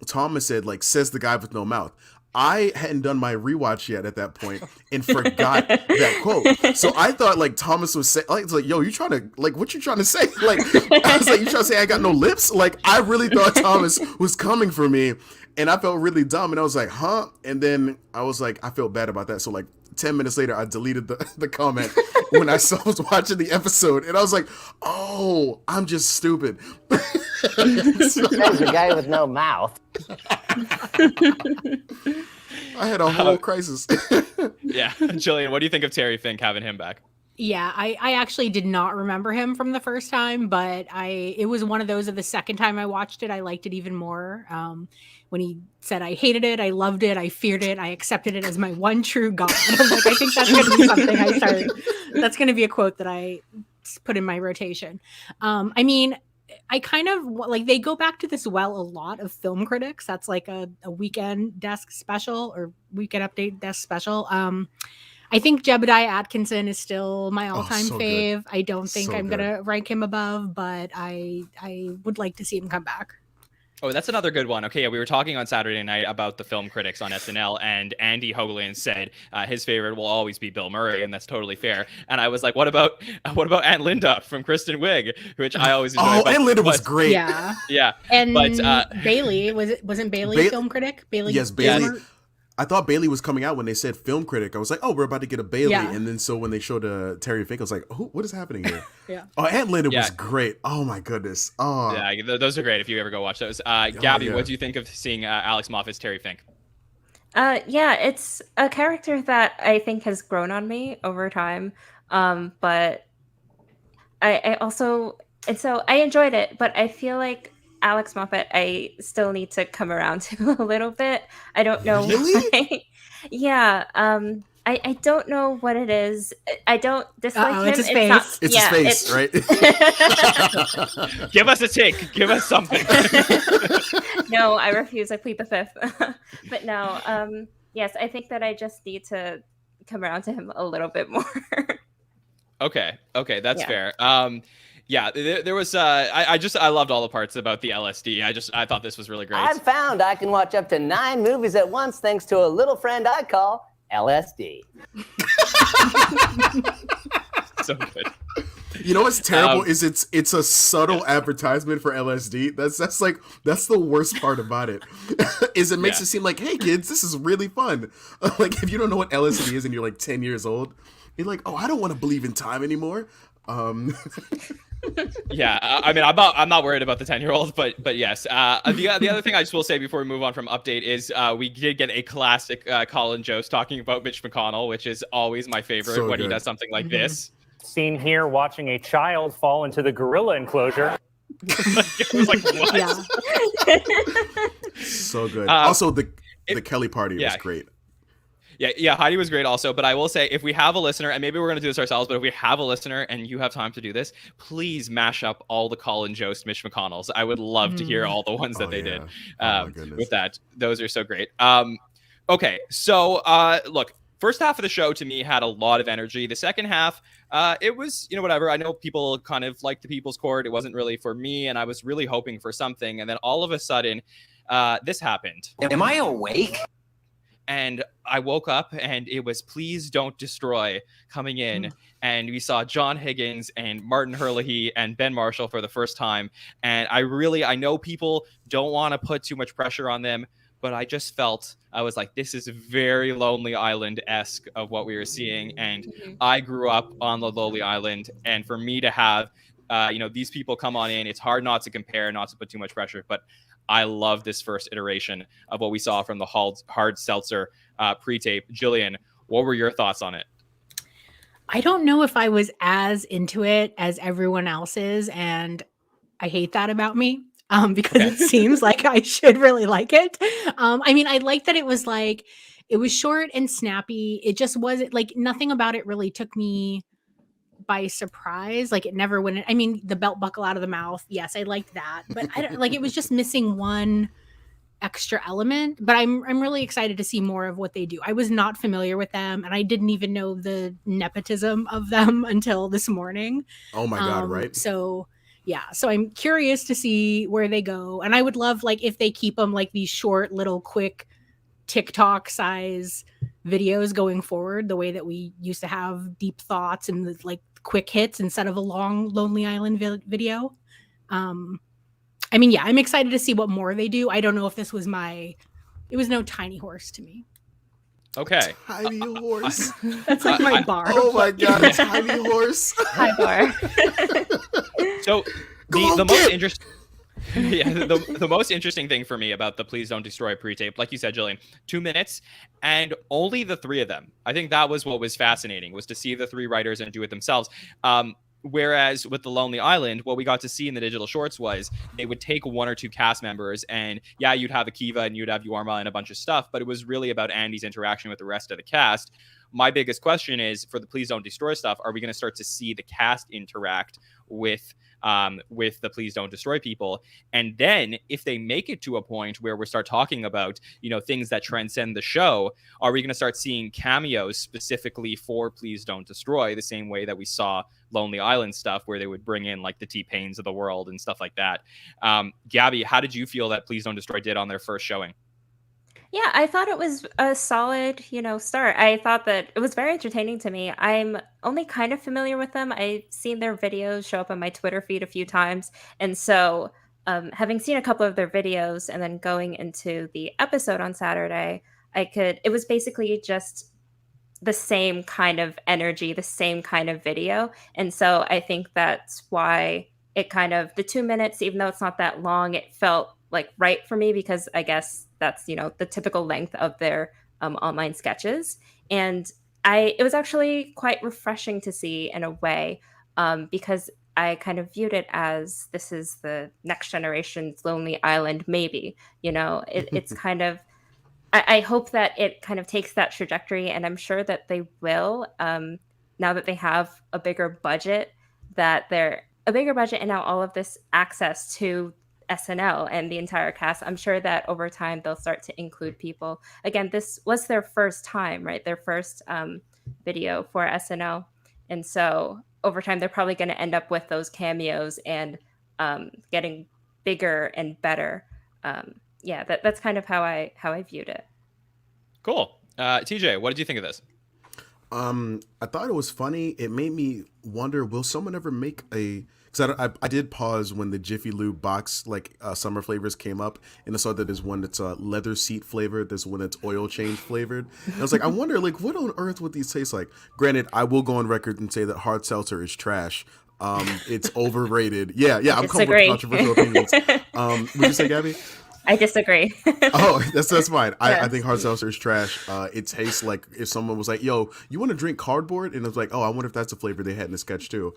Thomas said like, says the guy with no mouth. I hadn't done my rewatch yet at that point and forgot that quote. So I thought like Thomas was saying, like, it's like, yo, you trying to, like, what you trying to say? Like, I was like, you trying to say I got no lips? Like, I really thought Thomas was coming for me, and I felt really dumb. And I was like, huh? And then I was like, I felt bad about that. So like 10 minutes later, I deleted the comment when I was watching the episode, and I was like, oh, I'm just stupid. Says the guy with no mouth. I had a whole crisis. Yeah. Jillian, what do you think of Terry Fink having him back? Yeah, I actually did not remember him from the first time, but it was one of those of the second time I watched it, I liked it even more. When he said, I hated it, I loved it, I feared it, I accepted it as my one true God. I was like, I think that's going to be something that's going to be a quote that I put in my rotation. I mean, I kind of like, they go back to this a lot of film critics. That's like a weekend desk special or weekend update desk special. I think Jebediah Atkinson is still my all-time fave. Good. I don't think I'm going to rank him above, but I would like to see him come back. Oh, that's another good one. Okay, yeah, we were talking on Saturday night about the film critics on SNL, and Andy Hoagland said his favorite will always be Bill Murray, and that's totally fair. And I was like, what about Aunt Linda from Kristen Wiig, which I always enjoyed. Aunt Linda was great. Yeah, yeah. And Bailey wasn't Bailey film critic? Bailey, yes, Bailey. Yeah. I thought Bailey was coming out when they said film critic. I was like, oh, we're about to get a Bailey. Yeah. And then so when they showed Terry Fink, I was like, oh, what is happening here? Yeah. Oh, Aunt Linda was great. Oh, my goodness. Oh. Yeah, those are great if you ever go watch those. Gabby, what do you think of seeing Alex Moffat's Terry Fink? Yeah, it's a character that I think has grown on me over time. But I also, and so I enjoyed it, but I feel like Alex Moffat, I still need to come around to a little bit. I don't know really? why. Yeah. I don't know what it is. I don't dislike him. It's his face. Not, It's his face, right? Give us a take. Give us something. No, I refuse. I plead the fifth. But no, yes, I think that I just need to come around to him a little bit more. Okay, that's fair. Yeah, there was. I loved all the parts about the LSD. I thought this was really great. I've found I can watch up to 9 movies at once thanks to a little friend I call LSD. So good. You know what's terrible is it's a subtle advertisement for LSD. That's the worst part about it. Is it makes it seem like, hey kids, this is really fun. Like if you don't know what LSD is and you're like 10 years old, you're like, oh, I don't want to believe in time anymore. Yeah, I mean, I'm not worried about the 10-year-old, but yes. The other thing I just will say before we move on from update is we did get a classic Colin Jost talking about Mitch McConnell, which is always my favorite when he does something like this. Seen here watching a child fall into the gorilla enclosure. It was like, what? Yeah. So good. Also, the Kelly party was great. Yeah, Heidi was great also, but I will say, if we have a listener, and maybe we're going to do this ourselves, but if we have a listener and you have time to do this, please mash up all the Colin Jost, Mitch McConnells. I would love to hear all the ones that they did with that. Those are so great. Okay, so look, first half of the show to me had a lot of energy. The second half, it was, whatever. I know people kind of like the People's Court. It wasn't really for me, and I was really hoping for something. And then all of a sudden, this happened. Am I awake? And I woke up and it was Please Don't Destroy coming in. And we saw John Higgins and Martin Herlihy and Ben Marshall for the first time. And I know people don't want to put too much pressure on them, but I just felt, I was like, this is very Lonely Island-esque of what we were seeing. And I grew up on the Lonely Island. And for me to have, these people come on in, it's hard not to compare, not to put too much pressure, but I love this first iteration of what we saw from the Hard Seltzer pre-tape. Jillian, what were your thoughts on it? I don't know if I was as into it as everyone else is, and I hate that about me because it seems like I should really like it. I mean, I like that it was short and snappy. It just wasn't like nothing about it really took me by surprise. Like it never went. I mean, the belt buckle out of the mouth. Yes, I liked that, but I don't like. It was just missing one extra element. But I'm really excited to see more of what they do. I was not familiar with them, and I didn't even know the nepotism of them until this morning. Oh my god! Right. So yeah. So I'm curious to see where they go, and I would love if they keep them like these short, little, quick TikTok size videos going forward, the way that we used to have deep thoughts and quick hits instead of a long Lonely Island video. I mean, yeah, I'm excited to see what more they do. I don't know if this was it was no Tiny Horse to me. Okay. Tiny Horse. That's like my bar. Oh my god, Tiny Horse. High bar. So the most interesting the most interesting thing for me about the Please Don't Destroy pre-tape, like you said, Jillian, 2 minutes and only the 3 of them. I think that was what was fascinating, was to see the 3 writers and do it themselves. Whereas with the Lonely Island, what we got to see in the digital shorts was they would take 1 or 2 cast members and you'd have Akiva and you'd have Yorma and a bunch of stuff, but it was really about Andy's interaction with the rest of the cast. My biggest question is, for the Please Don't Destroy stuff, are we going to start to see the cast interact with the Please Don't Destroy people? And then if they make it to a point where we start talking about, things that transcend the show, are we going to start seeing cameos specifically for Please Don't Destroy, the same way that we saw Lonely Island stuff where they would bring in like the T-Pains of the world and stuff like that? Gabby, how did you feel that Please Don't Destroy did on their first showing? Yeah, I thought it was a solid, start. I thought that it was very entertaining to me. I'm only kind of familiar with them. I've seen their videos show up on my Twitter feed a few times. And so having seen a couple of their videos and then going into the episode on Saturday, it was basically just the same kind of energy, the same kind of video. And so I think that's why it kind of, the 2 minutes, even though it's not that long, it felt right for me, because I guess that's, the typical length of their online sketches. And it was actually quite refreshing to see in a way, because I kind of viewed it as this is the next generation's Lonely Island, maybe, it's kind of, I hope that it kind of takes that trajectory, and I'm sure that they will. Now that they have a bigger budget, and now all of this access to SNL and the entire cast, I'm sure that over time they'll start to include people. Again, this was their first time, right? Their first video for SNL. And so over time, they're probably going to end up with those cameos and getting bigger and better. Yeah, that's kind of how I viewed it. Cool. TJ, what did you think of this? I thought it was funny. It made me wonder, will someone ever make a... Because I did pause when the Jiffy Lube box, like summer flavors came up, and I saw that there's one that's leather seat flavored, there's one that's oil change flavored. And I was like, I wonder, like, what on earth would these taste like? Granted, I will go on record and say that hard seltzer is trash. It's overrated. Yeah, I'm coming with controversial opinions. Would you say, Gabby? I disagree. Oh, that's fine. I think hard seltzer is trash. It tastes like if someone was like, yo, you want to drink cardboard? And I was like, oh, I wonder if that's a flavor they had in the sketch too.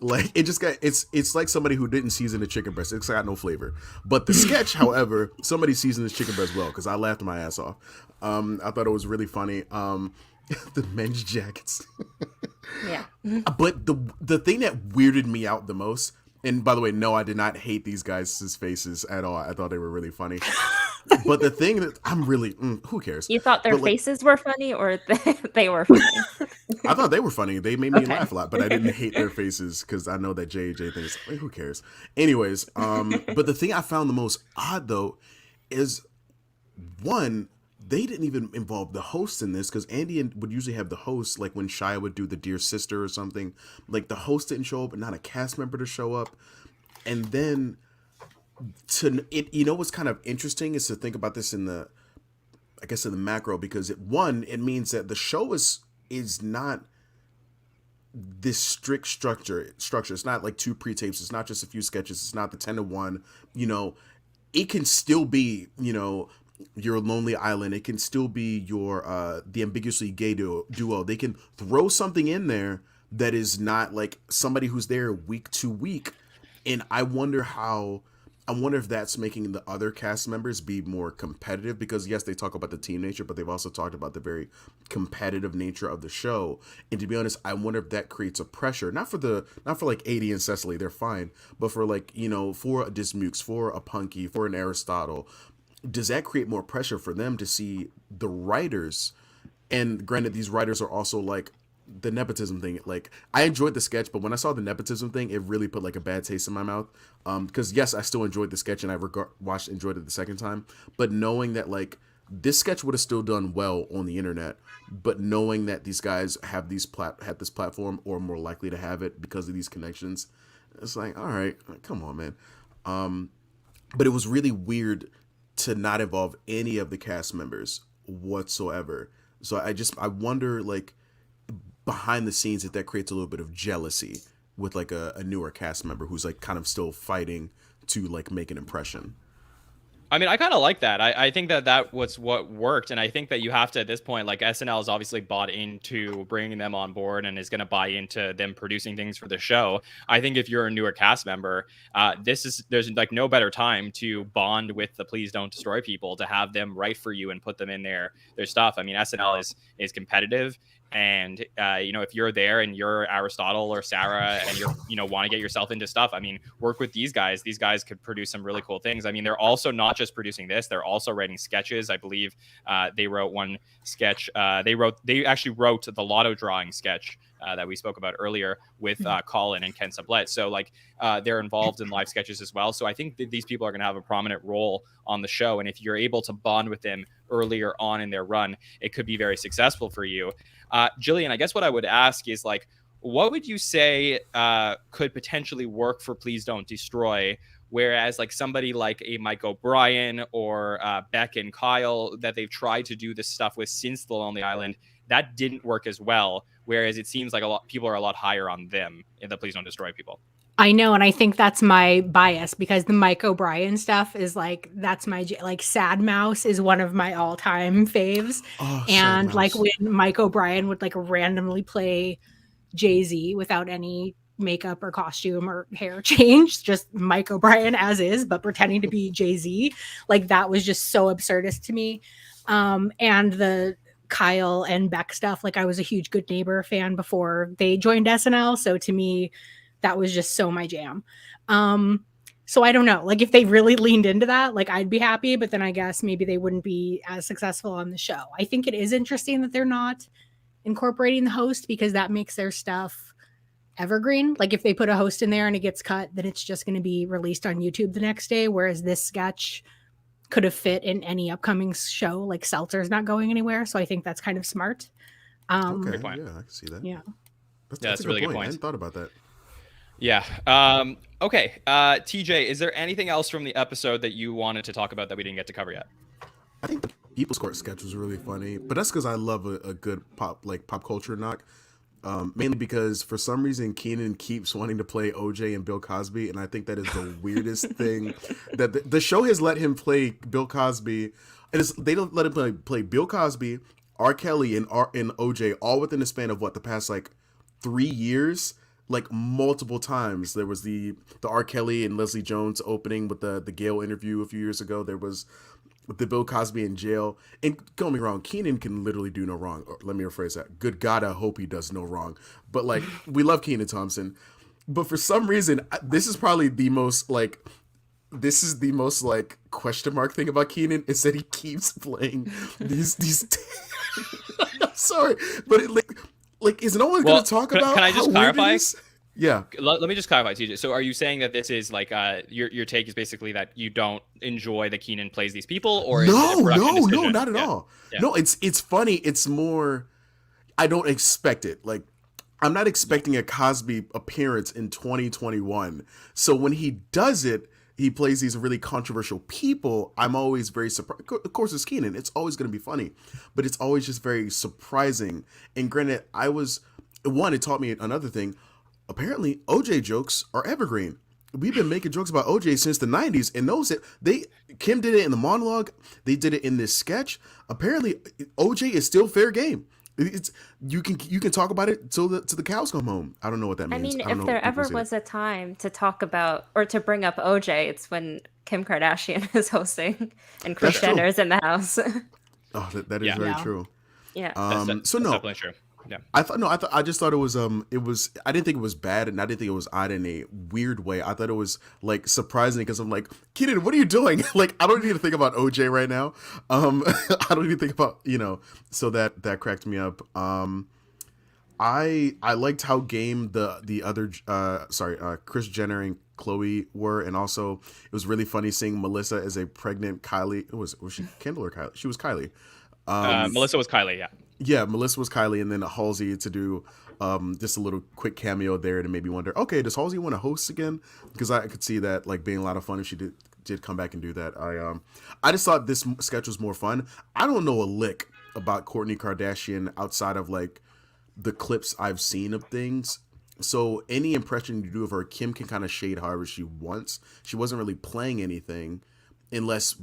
Like it just got it's like somebody who didn't season the chicken breast. It's got no flavor. But the sketch, however, somebody seasoned this chicken breast well because I laughed my ass off. I thought it was really funny. The men's jackets. Yeah. But the thing that weirded me out the most, and by the way, no, I did not hate these guys' faces at all. I thought they were really funny. But the thing that I'm really, who cares? You thought their faces were funny or they were funny? I thought they were funny. They made me laugh a lot, but I didn't hate their faces because I know that J.J. thinks, who cares? Anyways, but the thing I found the most odd, though, is one, they didn't even involve the host in this because Andy would usually have the host, like when Shia would do the Dear Sister or something. Like the host didn't show up and not a cast member to show up. And then you know what's kind of interesting is to think about this in the macro, because it means that the show is not this strict structure. It's not like 2 pre-tapes. It's not just a few sketches. It's not the 10-to-1. You know, it can still be, you know, your Lonely Island. It can still be your the ambiguously gay duo. They can throw something in there that is not like somebody who's there week to week. And I wonder if that's making the other cast members be more competitive, because yes, they talk about the team nature, but they've also talked about the very competitive nature of the show. And to be honest, I wonder if that creates a pressure, not for like Adie and Cecily, they're fine, but for like, you know, for a Dismukes, for a Punky, for an Aristotle, does that create more pressure for them to see the writers? And granted, these writers are also like the nepotism thing. Like, I enjoyed the sketch, but when I saw the nepotism thing, it really put like a bad taste in my mouth. Because yes, I still enjoyed the sketch and I enjoyed it the second time. But knowing that like this sketch would have still done well on the internet, but knowing that these guys have this platform, or more likely to have it because of these connections, it's like, all right, come on, man. But it was really weird to not involve any of the cast members whatsoever. So I wonder, like, behind the scenes, if that creates a little bit of jealousy with like a newer cast member who's like kind of still fighting to like make an impression. I mean, I kind of like that. I think that was what worked. And I think that you have to, at this point, like SNL is obviously bought into bringing them on board and is going to buy into them producing things for the show. I think if you're a newer cast member, there's like no better time to bond with the Please Don't Destroy people, to have them write for you and put them in their stuff. I mean, SNL is competitive. And, you know, if you're there and you're Aristotle or Sarah and you want to get yourself into stuff, I mean, work with these guys. These guys could produce some really cool things. I mean, they're also not just producing this, they're also writing sketches. I believe they wrote one sketch. They actually wrote the Lotto drawing sketch that we spoke about earlier with Colin and Ken Sublette. So like they're involved in live sketches as well. So I think that these people are going to have a prominent role on the show. And if you're able to bond with them earlier on in their run, it could be very successful for you. Jillian, I guess what I would ask is like, what would you say could potentially work for Please Don't Destroy? Whereas like somebody like a Mike O'Brien or Beck and Kyle that they've tried to do this stuff with since The Lonely Island, that didn't work as well. Whereas it seems like people are a lot higher on them in the Please Don't Destroy people. I know, and I think that's my bias, because the Mike O'Brien stuff is like, that's my, like, Sad Mouse is one of my all-time faves. Oh, and like when Mike O'Brien would like randomly play Jay-Z without any makeup or costume or hair change, just Mike O'Brien as is, but pretending to be Jay-Z. Like that was just so absurdist to me. And the Kyle and Beck stuff, like I was a huge Good Neighbor fan before they joined SNL. So to me, that was just so my jam. So I don't know, like if they really leaned into that, like I'd be happy, but then I guess maybe they wouldn't be as successful on the show. I think it is interesting that they're not incorporating the host because that makes their stuff evergreen. Like if they put a host in there and it gets cut, then it's just going to be released on YouTube the next day. Whereas this sketch could have fit in any upcoming show, like Seltzer's not going anywhere. So I think that's kind of smart. Okay, Good point. yeah, I can see that. Yeah. That's a really good point. I hadn't thought about that. Yeah. Okay. TJ, is there anything else from the episode that you wanted to talk about that we didn't get to cover yet? I think the People's Court sketch was really funny, but that's because I love a good pop culture knock. Mainly because for some reason Kenan keeps wanting to play OJ and Bill Cosby, and I think that is the weirdest thing. That the show has let him play Bill Cosby, and they don't let him play Bill Cosby, R. Kelly, and OJ all within the span of what, the past like 3 years. Like multiple times. There was the R. Kelly and Leslie Jones opening with the Gayle interview a few years ago. There was the Bill Cosby in jail. And don't get me wrong, Kenan can literally do no wrong. Or let me rephrase that. Good God, I hope he does no wrong. But like, we love Kenan Thompson. But for some reason, this is probably the most like question mark thing about Kenan is that he keeps playing these I'm sorry, but like, is no one going to talk about? Can I just clarify? Yeah. Let me just clarify, TJ. So, are you saying that this is like your take is basically that you don't enjoy that Kenan plays these people, or no, is it a production decision? not at all. Yeah. No, it's funny. It's more. I don't expect it. Like, I'm not expecting a Cosby appearance in 2021. So when he does it, he plays these really controversial people. I'm always very surprised. Of course, it's Kenan. It's always going to be funny, but it's always just very surprising. And granted, it taught me another thing. Apparently, OJ jokes are evergreen. We've been making jokes about OJ since the 90s, and Kim did it in the monologue. They did it in this sketch. Apparently, OJ is still fair game. You can talk about it till the cows come home. I don't know what that means. I mean, if there ever was a time to talk about or to bring up OJ, it's when Kim Kardashian is hosting and Kris Jenner is in the house. Oh, that is very true. Yeah. That's definitely true. Yeah. I just thought it was I didn't think it was bad, and I didn't think it was odd in a weird way. I thought it was like surprising because I'm like, Kenan, what are you doing? Like, I don't need to think about OJ right now. I don't even think about, so that cracked me up. I liked how game the other Kris Jenner and Khloe were, and also it was really funny seeing Melissa as a pregnant Kylie. Was she Kendall or Kylie? She was Kylie. Melissa was Kylie, yeah. Yeah, Melissa was Kylie, and then Halsey to do just a little quick cameo there to maybe wonder, okay, does Halsey want to host again? Because I could see that like being a lot of fun if she did come back and do that. I just thought this sketch was more fun. I don't know a lick about Kourtney Kardashian outside of like the clips I've seen of things. So any impression you do of her, Kim can kind of shade however she wants. She wasn't really playing anything, unless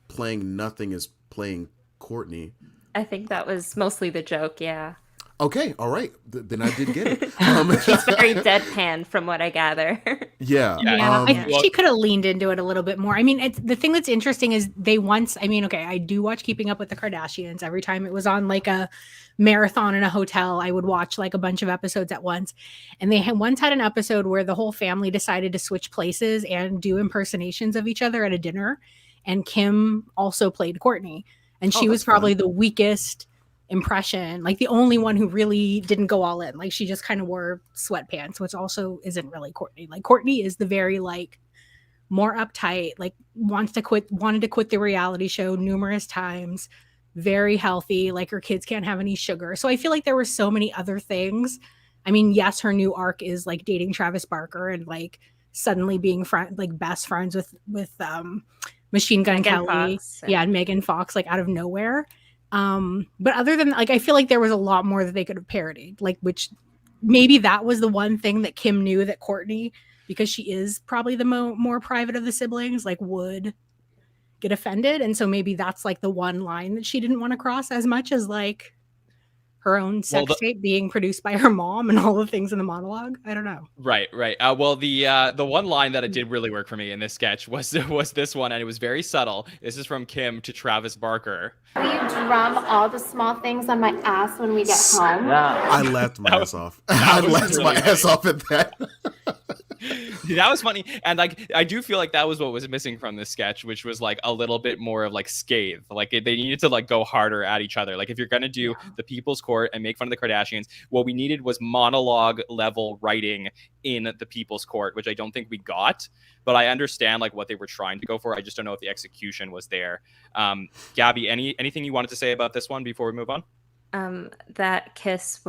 playing nothing is playing Kourtney. I think that was mostly the joke, yeah. Okay, all right. Then I did get it. She's very deadpan from what I gather. Yeah. I think she could have leaned into it a little bit more. I mean, the thing that's interesting is I do watch Keeping Up with the Kardashians. Every time it was on like a marathon in a hotel, I would watch like a bunch of episodes at once. And they once had an episode where the whole family decided to switch places and do impersonations of each other at a dinner. And Kim also played Kourtney. And she was probably the weakest impression, like the only one who really didn't go all in. Like she just kind of wore sweatpants, which also isn't really Kourtney. Like Kourtney is the very like more uptight, like wanted to quit the reality show numerous times, very healthy, like her kids can't have any sugar. So I feel like there were so many other things. I mean, yes, her new arc is like dating Travis Barker and like suddenly being best friends with Machine Gun Kelly, and Megan Fox, like out of nowhere. But other than like, I feel like there was a lot more that they could have parodied, like which maybe that was the one thing that Kim knew that Kourtney, because she is probably the more private of the siblings, like would get offended, and so maybe that's like the one line that she didn't want to cross as much as like her own sex tape being produced by her mom and all the things in the monologue. I don't know. Right. Well, the one line that it did really work for me in this sketch was this one, and it was very subtle. This is from Kim to Travis Barker. Will you drum all the small things on my ass when we get home? I laughed my ass off. I laughed my ass off at that. That was funny, and like I do feel like that was what was missing from this sketch, which was like a little bit more of like scathe. Like they needed to like go harder at each other. Like if you're gonna do the People's Court and make fun of the Kardashians, what we needed was monologue level writing in the People's Court, which I don't think we got. But I understand like what they were trying to go for. I just don't know if the execution was there. Gabby, anything you wanted to say about this one before we move on? That kiss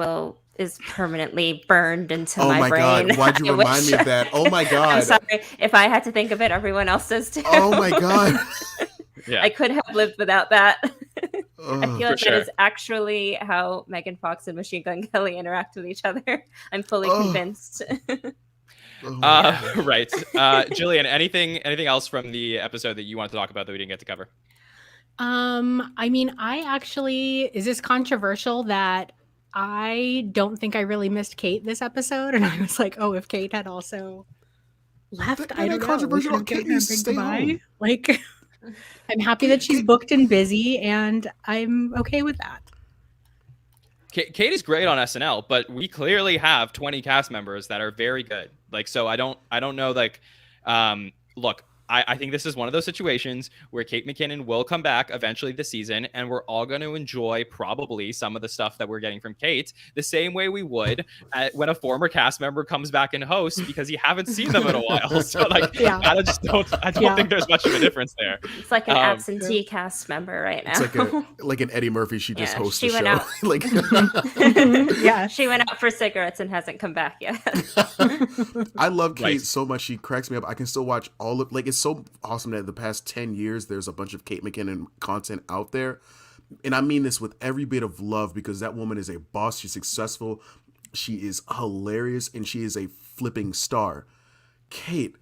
is permanently burned into my brain. Oh my God, why'd you remind me of that? Oh my God. I'm sorry. If I had to think of it, everyone else does too. Oh my God. Yeah. I could have lived without that. I feel like sure. that is actually how Megan Fox and Machine Gun Kelly interact with each other. I'm fully convinced. Right. Jillian, anything else from the episode that you wanted to talk about that we didn't get to cover? I mean, is this controversial that I don't think I really missed Kate this episode? And I was like, oh, if Kate had also left, I don't know. Controversial. Kate needs to stay home. Like, I'm happy that she's booked and busy, and I'm okay with that. Kate is great on SNL, but we clearly have 20 cast members that are very good. Like, so I don't know. Like, look, I think this is one of those situations where Kate McKinnon will come back eventually this season, and we're all going to enjoy probably some of the stuff that we're getting from Kate the same way we would when a former cast member comes back and hosts, because you haven't seen them in a while. So like, I don't think there's much of a a there. It's like an absentee cast member right now. It's like an Eddie Murphy. She just hosts the show. Out. Like, yeah, she went out for cigarettes and hasn't come back yet. I love Kate so much. She cracks me up. I can still watch all of it's so awesome that in the past 10 years there's a bunch of Kate McKinnon content out there, and I mean this with every bit of love, because that woman is a boss. She's successful, she is hilarious, and she is a flipping star. Kate,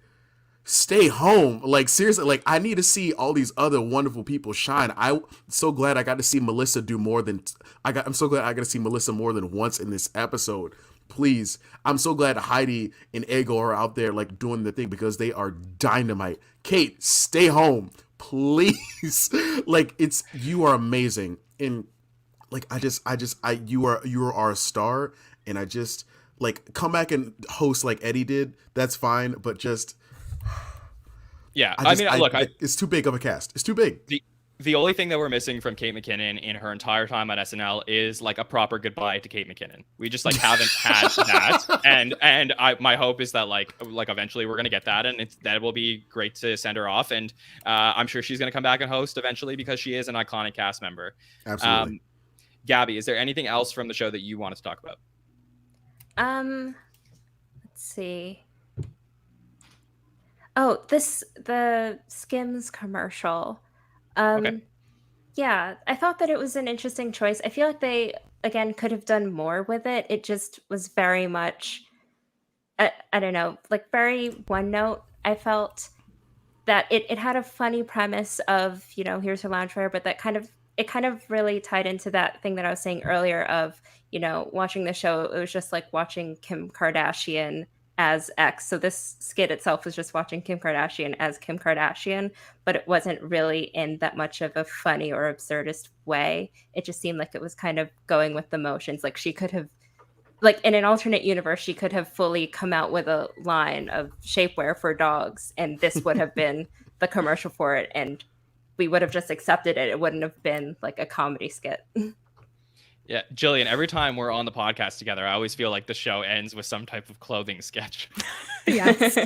stay home. Like, seriously, like, I need to see all these other wonderful people shine. I'm so glad I got to see Melissa do more than I'm so glad I got to see Melissa more than once in this episode. Please. I'm so glad Heidi and Ego are out there like doing the thing, because they are dynamite. Kate, stay home, please. Like, you are amazing. And like, you are our star. And I just like, come back and host like Eddie did. That's fine. But just, yeah, it's too big of a cast. It's too big. The only thing that we're missing from Kate McKinnon in her entire time on SNL is like a proper goodbye to Kate McKinnon. We just like haven't had that, and my hope is that like eventually we're gonna get that, and that will be great to send her off, and I'm sure she's gonna come back and host eventually, because she is an iconic cast member. Absolutely. Gabby, is there anything else from the show that you wanted to talk about? Let's see. Oh, the Skims commercial. Okay. Yeah, I thought that it was an interesting choice. I feel like they, again, could have done more with it. It just was very much, I don't know, like very one note. I felt that it had a funny premise of, here's her loungewear, but it kind of really tied into that thing that I was saying earlier of, watching the show. It was just like watching Kim Kardashian as X. So this skit itself was just watching Kim Kardashian as Kim Kardashian, but it wasn't really in that much of a funny or absurdist way. It just seemed like it was kind of going with the motions. Like, she could have, like, in an alternate universe, she could have fully come out with a line of shapewear for dogs, and this would have been the commercial for it, and we would have just accepted it. It wouldn't have been like a comedy skit. Yeah, Jillian, every time we're on the podcast together, I always feel like the show ends with some type of clothing sketch. Yes.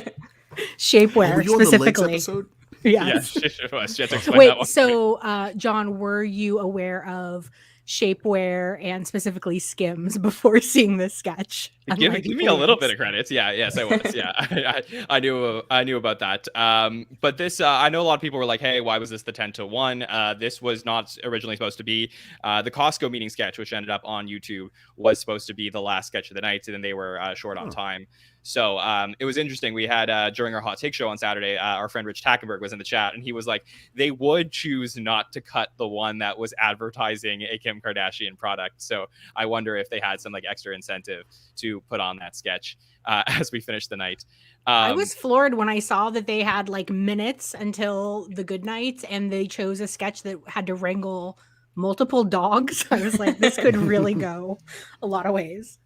Shapewear, were you specifically. on the Legs episode? Yes. Yeah, she was. She had to explain Wait, that one. so John, were you aware of shapewear and specifically Skims before seeing this sketch? Give me a little bit of credit. Yes, I was. Yeah, I knew about that. But this, I know a lot of people were like, "Hey, why was this the 10-1?" This was not originally supposed to be the Costco meeting sketch, which ended up on YouTube, was supposed to be the last sketch of the night, and then they were short on time. So it was interesting. We had during our hot take show on Saturday, our friend Rich Tackenberg was in the chat, and he was like, they would choose not to cut the one that was advertising a Kim Kardashian product. So I wonder if they had some like extra incentive to put on that sketch as we finish the night. I was floored when I saw that they had like minutes until the good night, and they chose a sketch that had to wrangle multiple dogs. I was like, this could really go a lot of ways.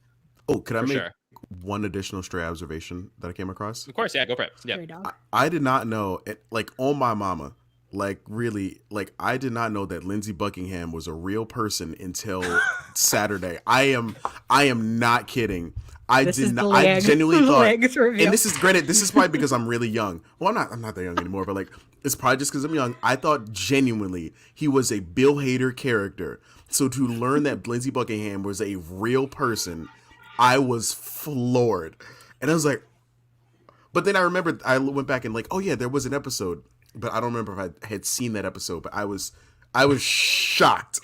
Oh, could I For make sure. one additional stray observation that I came across? Of course, yeah, go for it. Yeah. Stray dog. I did not know, like, on my mama, like, really, like, I did not know that Lindsey Buckingham was a real person until Saturday. I am not kidding. I genuinely thought, and this is granted, this is probably because I'm really young. Well, I'm not that young anymore, but like, it's probably just because I'm young. I thought genuinely he was a Bill Hader character. So to learn that Lindsey Buckingham was a real person, I was floored. And I was like, but then I remembered, I went back and like, oh yeah, there was an episode, but I don't remember if I had seen that episode, but I was shocked.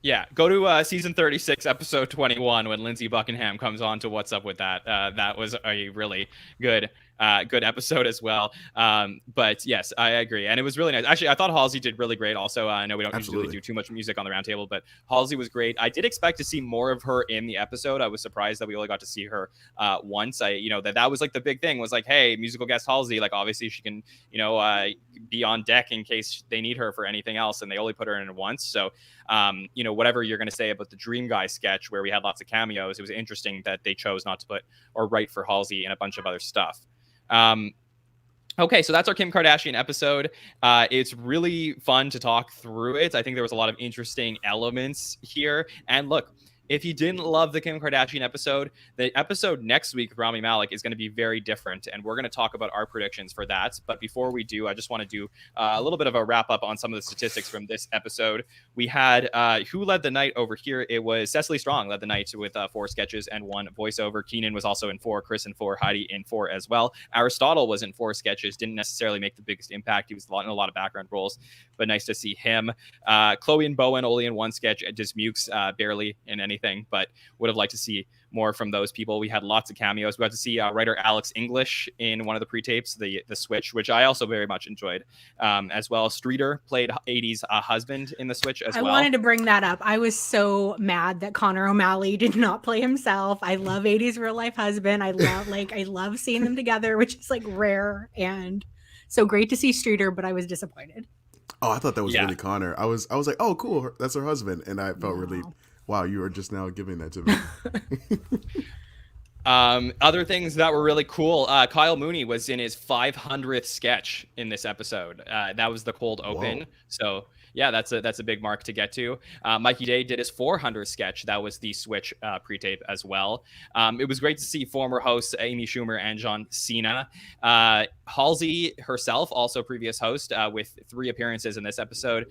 Yeah, go to season 36, episode 21, when Lindsey Buckingham comes on to What's Up With That. That was a really good episode as well. But yes, I agree. And it was really nice. Actually, I thought Halsey did really great also. I know we don't usually do too much music on the roundtable, but Halsey was great. I did expect to see more of her in the episode. I was surprised that we only got to see her once. That was like the big thing was like, hey, musical guest Halsey, like obviously she can, be on deck in case they need her for anything else. And they only put her in once. So, whatever you're going to say about the Dream Guy sketch where we had lots of cameos, it was interesting that they chose not to put or write for Halsey and a bunch of other stuff. Okay, so that's our Kim Kardashian episode. It's really fun to talk through it. I think there was a lot of interesting elements here. And look, if you didn't love the Kim Kardashian episode, the episode next week with Rami Malek is going to be very different. And we're going to talk about our predictions for that. But before we do, I just want to do a little bit of a wrap up on some of the statistics from this episode. We had who led the night over here. It was Cecily Strong led the night with 4 sketches and 1 voiceover. Keenan was also in 4, Chris in 4, Heidi in 4 as well. Aristotle was in 4 sketches, didn't necessarily make the biggest impact. He was in a lot of background roles, but nice to see him. Chloe and Bowen only in 1 sketch, Dismukes barely in anything, but would have liked to see more from those people. We had lots of cameos. We got to see writer Alex English in one of the pre-tapes, the Switch, which I also very much enjoyed as well. Streeter played 80s husband in the Switch as well. I wanted to bring that up. I was so mad that Connor O'Malley did not play himself. I love 80s real life husband. I love seeing them together, which is like rare, and so great to see Streeter, but I was disappointed. Oh, I thought that was really Connor. I was like, oh, cool, that's her husband, and I felt really. Wow, you are just now giving that to me. Other things that were really cool. Kyle Mooney was in his 500th sketch in this episode. That was the cold open. Whoa. So yeah, that's a big mark to get to. Mikey Day did his 400th sketch. That was the Switch pre-tape as well. It was great to see former hosts Amy Schumer and John Cena. Halsey herself, also previous host, with 3 appearances in this episode.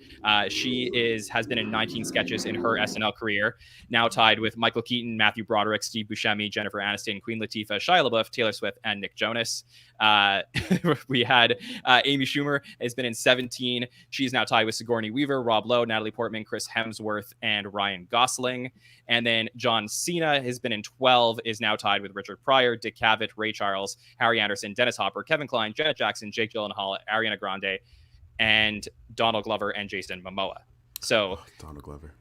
She has been in 19 sketches in her SNL career, now tied with Michael Keaton, Matthew Broderick, Steve Buscemi, Jennifer Aniston, Queen Latifah, Shia LaBeouf, Taylor Swift, and Nick Jonas. We had Amy Schumer has been in 17. She's now tied with Sigourney Weaver, Rob Lowe, Natalie Portman, Chris Hemsworth, and Ryan Gosling. And then John Cena has been in 12, is now tied with Richard Pryor, Dick Cavett, Ray Charles, Harry Anderson, Dennis Hopper, Kevin Kline, Janet Jackson, Jake Gyllenhaal, Ariana Grande, and Donald Glover and Jason Momoa. So Donald Glover.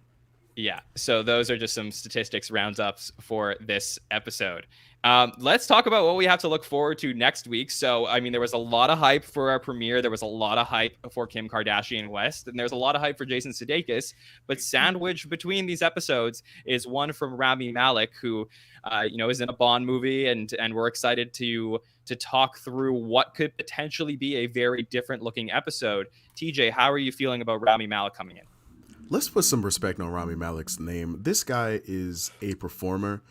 Yeah, so those are just some statistics roundups for this episode. Let's talk about what we have to look forward to next week. So, I mean, there was a lot of hype for our premiere. There was a lot of hype for Kim Kardashian West, and there's a lot of hype for Jason Sudeikis. But sandwiched between these episodes is one from Rami Malek, who, is in a Bond movie, and we're excited to talk through what could potentially be a very different looking episode. TJ, how are you feeling about Rami Malek coming in? Let's put some respect on Rami Malek's name. This guy is a performer.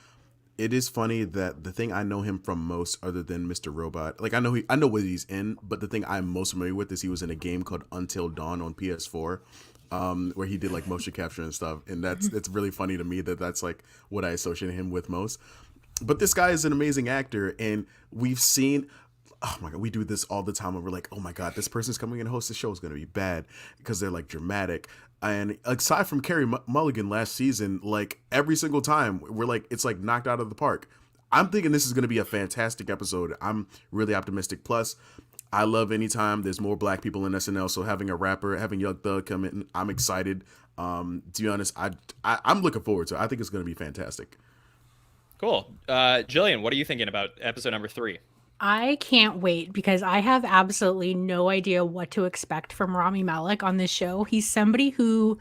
It is funny that the thing I know him from most, other than Mr. Robot, like I know what he's in, but the thing I'm most familiar with is he was in a game called Until Dawn on PS4, where he did like motion capture and stuff, and it's really funny to me that that's like what I associate him with most. But this guy is an amazing actor, and we've seen. Oh my God, we do this all the time, and we're like, oh my God, this person's coming in to host the show is going to be bad because they're like dramatic. And aside from Carey Mulligan last season, like every single time we're like, it's like knocked out of the park. I'm thinking this is going to be a fantastic episode. I'm really optimistic. Plus, I love anytime there's more black people in SNL. So having a rapper, having Young Thug come in, I'm excited. To be honest, I'm looking forward to it. I think it's going to be fantastic. Cool. Jillian, what are you thinking about episode number 3? I can't wait because I have absolutely no idea what to expect from Rami Malek on this show. He's somebody who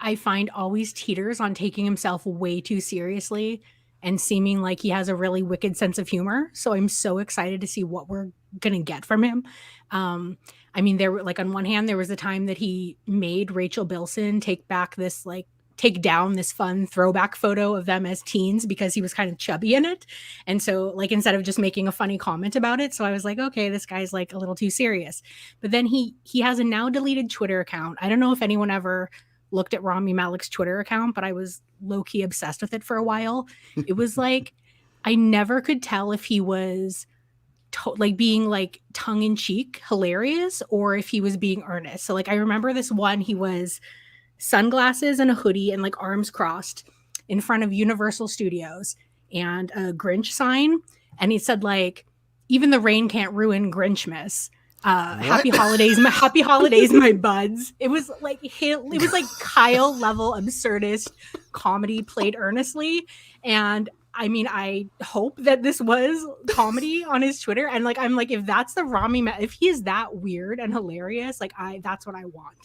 I find always teeters on taking himself way too seriously and seeming like he has a really wicked sense of humor. So I'm so excited to see what we're going to get from him. I mean, there were like on one hand, there was a time that he made Rachel Bilson take down this fun throwback photo of them as teens because he was kind of chubby in it. And so like, instead of just making a funny comment about it. So I was like, okay, this guy's like a little too serious. But then he has a now deleted Twitter account. I don't know if anyone ever looked at Rami Malek's Twitter account, but I was low-key obsessed with it for a while. It was like, I never could tell if he was being like tongue-in-cheek hilarious or if he was being earnest. So like, I remember this one, he was sunglasses and a hoodie and like arms crossed in front of Universal Studios and a Grinch sign. And he said like, even the rain can't ruin Grinchmas. Happy holidays, my buds. It was like Kyle level absurdist comedy played earnestly. And I mean, I hope that this was comedy on his Twitter. And like, I'm like, if that's the if he is that weird and hilarious, like that's what I want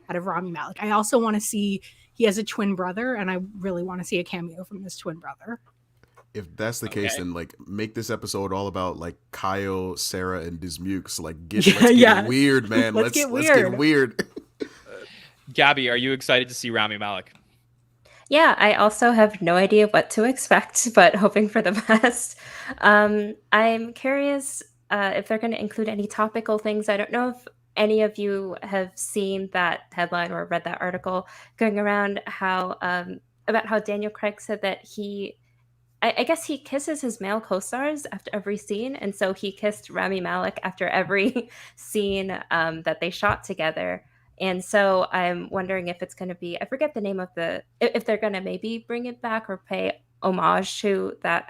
out of Rami Malek. I also want to see, he has a twin brother and I really want to see a cameo from this twin brother. If that's the case, then like make this episode all about like Kyle, Sarah, and Dismukes. Like let's get weird, man. Let's get weird. Gabby, are you excited to see Rami Malek? Yeah, I also have no idea what to expect, but hoping for the best. I'm curious if they're going to include any topical things. I don't know if any of you have seen that headline or read that article going around about how Daniel Craig said that I guess he kisses his male co-stars after every scene. And so he kissed Rami Malek after every scene that they shot together. And so I'm wondering if it's going to be, I forget the name of if they're going to maybe bring it back or pay homage to that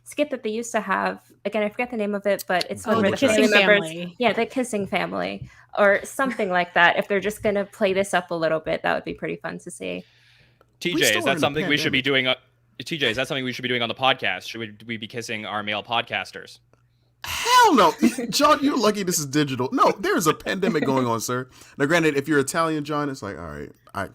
skit that they used to have. Again, I forget the name of it, but it's the Kissing Family. Yeah, the Kissing Family or something like that. If they're just going to play this up a little bit, that would be pretty fun to see. TJ, is that something we should be doing? TJ, is that something we should be doing on the podcast? Should we be kissing our male podcasters? Hell no. John, you're lucky this is digital. No, there's a pandemic going on, sir. Now, granted, if you're Italian, John, it's like, all right,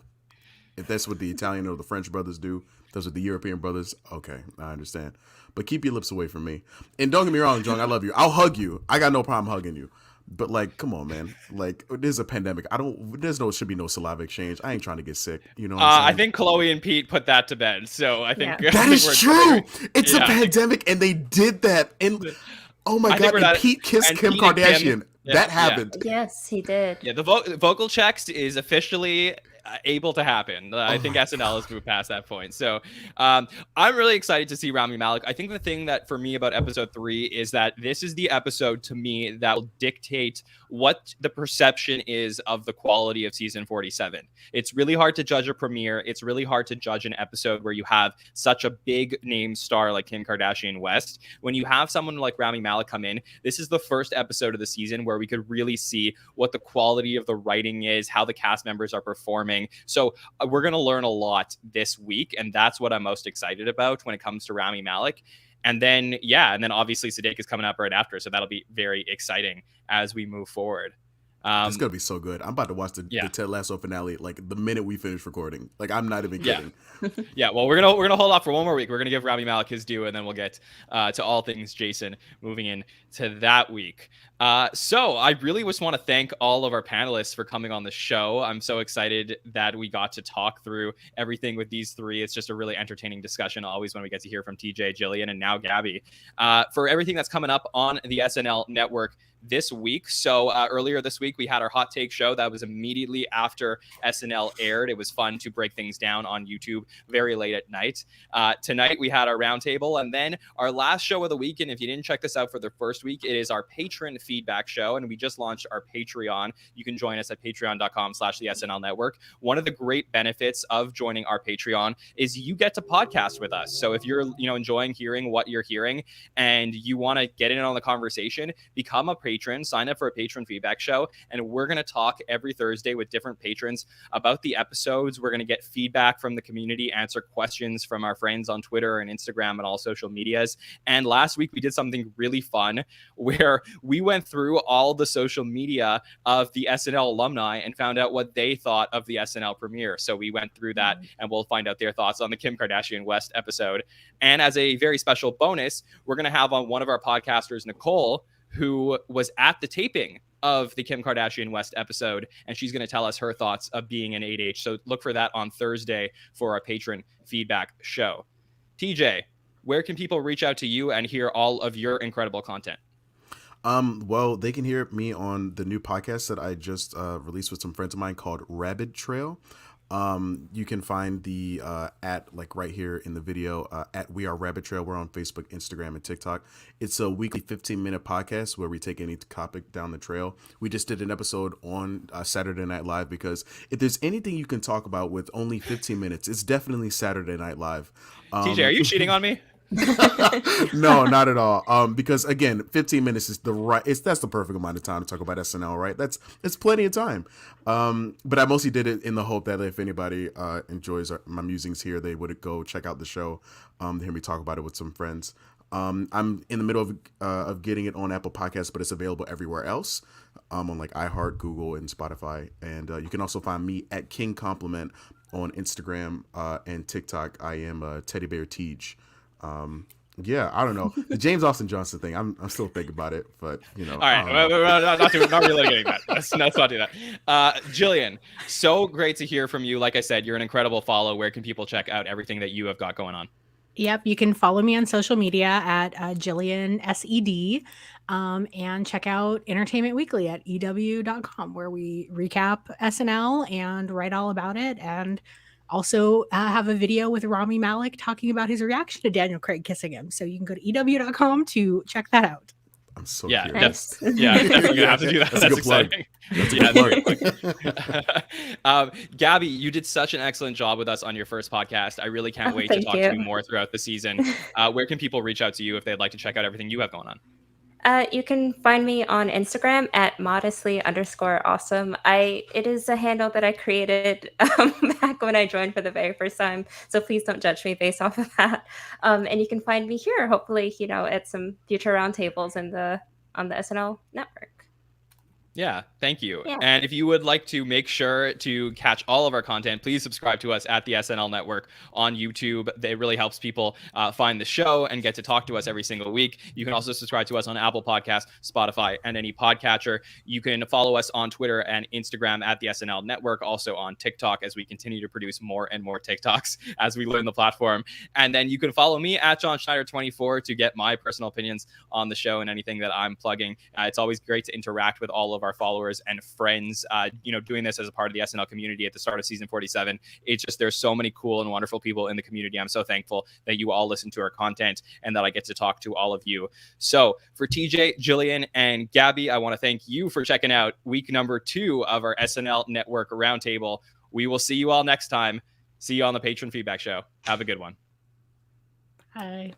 if that's what the Italian or the French brothers do, those are the European brothers, okay, I understand. But keep your lips away from me. And don't get me wrong, John, I love you. I'll hug you. I got no problem hugging you. But like, come on, man. Like, there's a pandemic. Should be no saliva exchange. I ain't trying to get sick. You know what I'm saying? I think Chloe and Pete put that to bed. So I think that is true. It's a pandemic, and they did that. And oh my god, and Pete kissed Kim Kardashian. That happened. Yes, he did. Yeah, the vocal checks is officially able to happen. I think SNL has moved past that point. So I'm really excited to see Rami Malek. I think the thing that for me about episode 3 is that this is the episode to me that will dictate what the perception is of the quality of season 47. It's really hard to judge a premiere. It's really hard to judge an episode where you have such a big name star like Kim Kardashian West. When you have someone like Rami Malek come in, this is the first episode of the season where we could really see what the quality of the writing is, how the cast members are performing. So we're going to learn a lot this week, and that's what I'm most excited about when it comes to Rami Malek. And then obviously Sadiq is coming up right after, so that'll be very exciting as we move forward. It's gonna be so good. I'm about to watch the Ted Lasso finale like the minute we finish recording. Like, I'm not even kidding. Yeah. Well, we're gonna hold off for one more week. We're gonna give Rami Malek his due, and then we'll get to all things Jason moving in to that week. So I really just want to thank all of our panelists for coming on the show. I'm so excited that we got to talk through everything with these three. It's just a really entertaining discussion always when we get to hear from TJ, Jillian, and now Gabby. For everything that's coming up on the SNL Network, this week. So earlier this week, we had our hot take show that was immediately after SNL aired. It was fun to break things down on YouTube very late at night. Tonight, we had our roundtable, and then our last show of the week. And if you didn't check this out for the first week, it is our patron feedback show. And we just launched our Patreon. You can join us at patreon.com/the SNL Network. One of the great benefits of joining our Patreon is you get to podcast with us. So if you're enjoying hearing what you're hearing and you want to get in on the conversation, become a patron, sign up for a patron feedback show, and we're going to talk every Thursday with different patrons about the episodes. We're going to get feedback from the community, answer questions from our friends on Twitter and Instagram and all social medias. And last week we did something really fun where we went through all the social media of the SNL alumni and found out what they thought of the SNL premiere. So we went through that, and we'll find out their thoughts on the Kim Kardashian West episode. And as a very special bonus, we're going to have on one of our podcasters, Nicole, who was at the taping of the Kim Kardashian West episode, and she's going to tell us her thoughts of being an 8H. So look for that on Thursday for our patron feedback show. TJ, where can people reach out to you and hear all of your incredible content? Well, they can hear me on the new podcast that I just released with some friends of mine called Rabbit Trail. You can find the at like right here in the video at We Are Rabbit Trail. We're on Facebook, Instagram, and TikTok. It's a weekly 15-minute podcast where we take any topic down the trail. We just did an episode on Saturday Night Live, because if there's anything you can talk about with only 15 minutes, it's definitely Saturday Night Live. TJ, are you cheating on me? No, not at all. Because again, 15 minutes is that's the perfect amount of time to talk about SNL, right? It's plenty of time. But I mostly did it in the hope that if anybody enjoys my musings here, they would go check out the show, to hear me talk about it with some friends. I'm in the middle of getting it on Apple Podcasts, but it's available everywhere else, on like iHeart, Google, and Spotify. And you can also find me at King Compliment on Instagram and TikTok. I am Teddy Bear Tej. Yeah, I don't know. The James Austin Johnson thing, I'm still thinking about it, but All right, not really getting that. Let's not do that. Jillian, so great to hear from you. Like I said, you're an incredible follow. Where can people check out everything that you have got going on? Yep, you can follow me on social media at Jillian SED, and check out Entertainment Weekly at EW.com, where we recap SNL and write all about it, and also have a video with Rami Malek talking about his reaction to Daniel Craig kissing him. So you can go to EW.com to check that out. I'm so curious. Nice. Definitely gonna have to do that. That's exciting. Gabby, you did such an excellent job with us on your first podcast. I really can't wait to talk to you more throughout the season. Where can people reach out to you if they'd like to check out everything you have going on? You can find me on Instagram at modestly_awesome. It is a handle that I created back when I joined for the very first time. So please don't judge me based off of that. And you can find me here, hopefully, at some future roundtables on the SNL Network. Yeah, thank you. Yeah. And if you would like to make sure to catch all of our content, please subscribe to us at the SNL Network on YouTube. It really helps people find the show and get to talk to us every single week. You can also subscribe to us on Apple Podcasts, Spotify, and any podcatcher. You can follow us on Twitter and Instagram at the SNL Network, also on TikTok, as we continue to produce more and more TikToks as we learn the platform. And then you can follow me at John Schneider24 to get my personal opinions on the show and anything that I'm plugging. It's always great to interact with all of our followers and friends, doing this as a part of the SNL community at the start of season 47. It's just, there's so many cool and wonderful people in the community. I'm so thankful that you all listen to our content and that I get to talk to all of you. So for TJ, Jillian, and Gabby, I want to thank you for checking out week number 2 of our SNL Network Roundtable. We will see you all next time. See you on the Patron Feedback Show. Have a good one. Bye.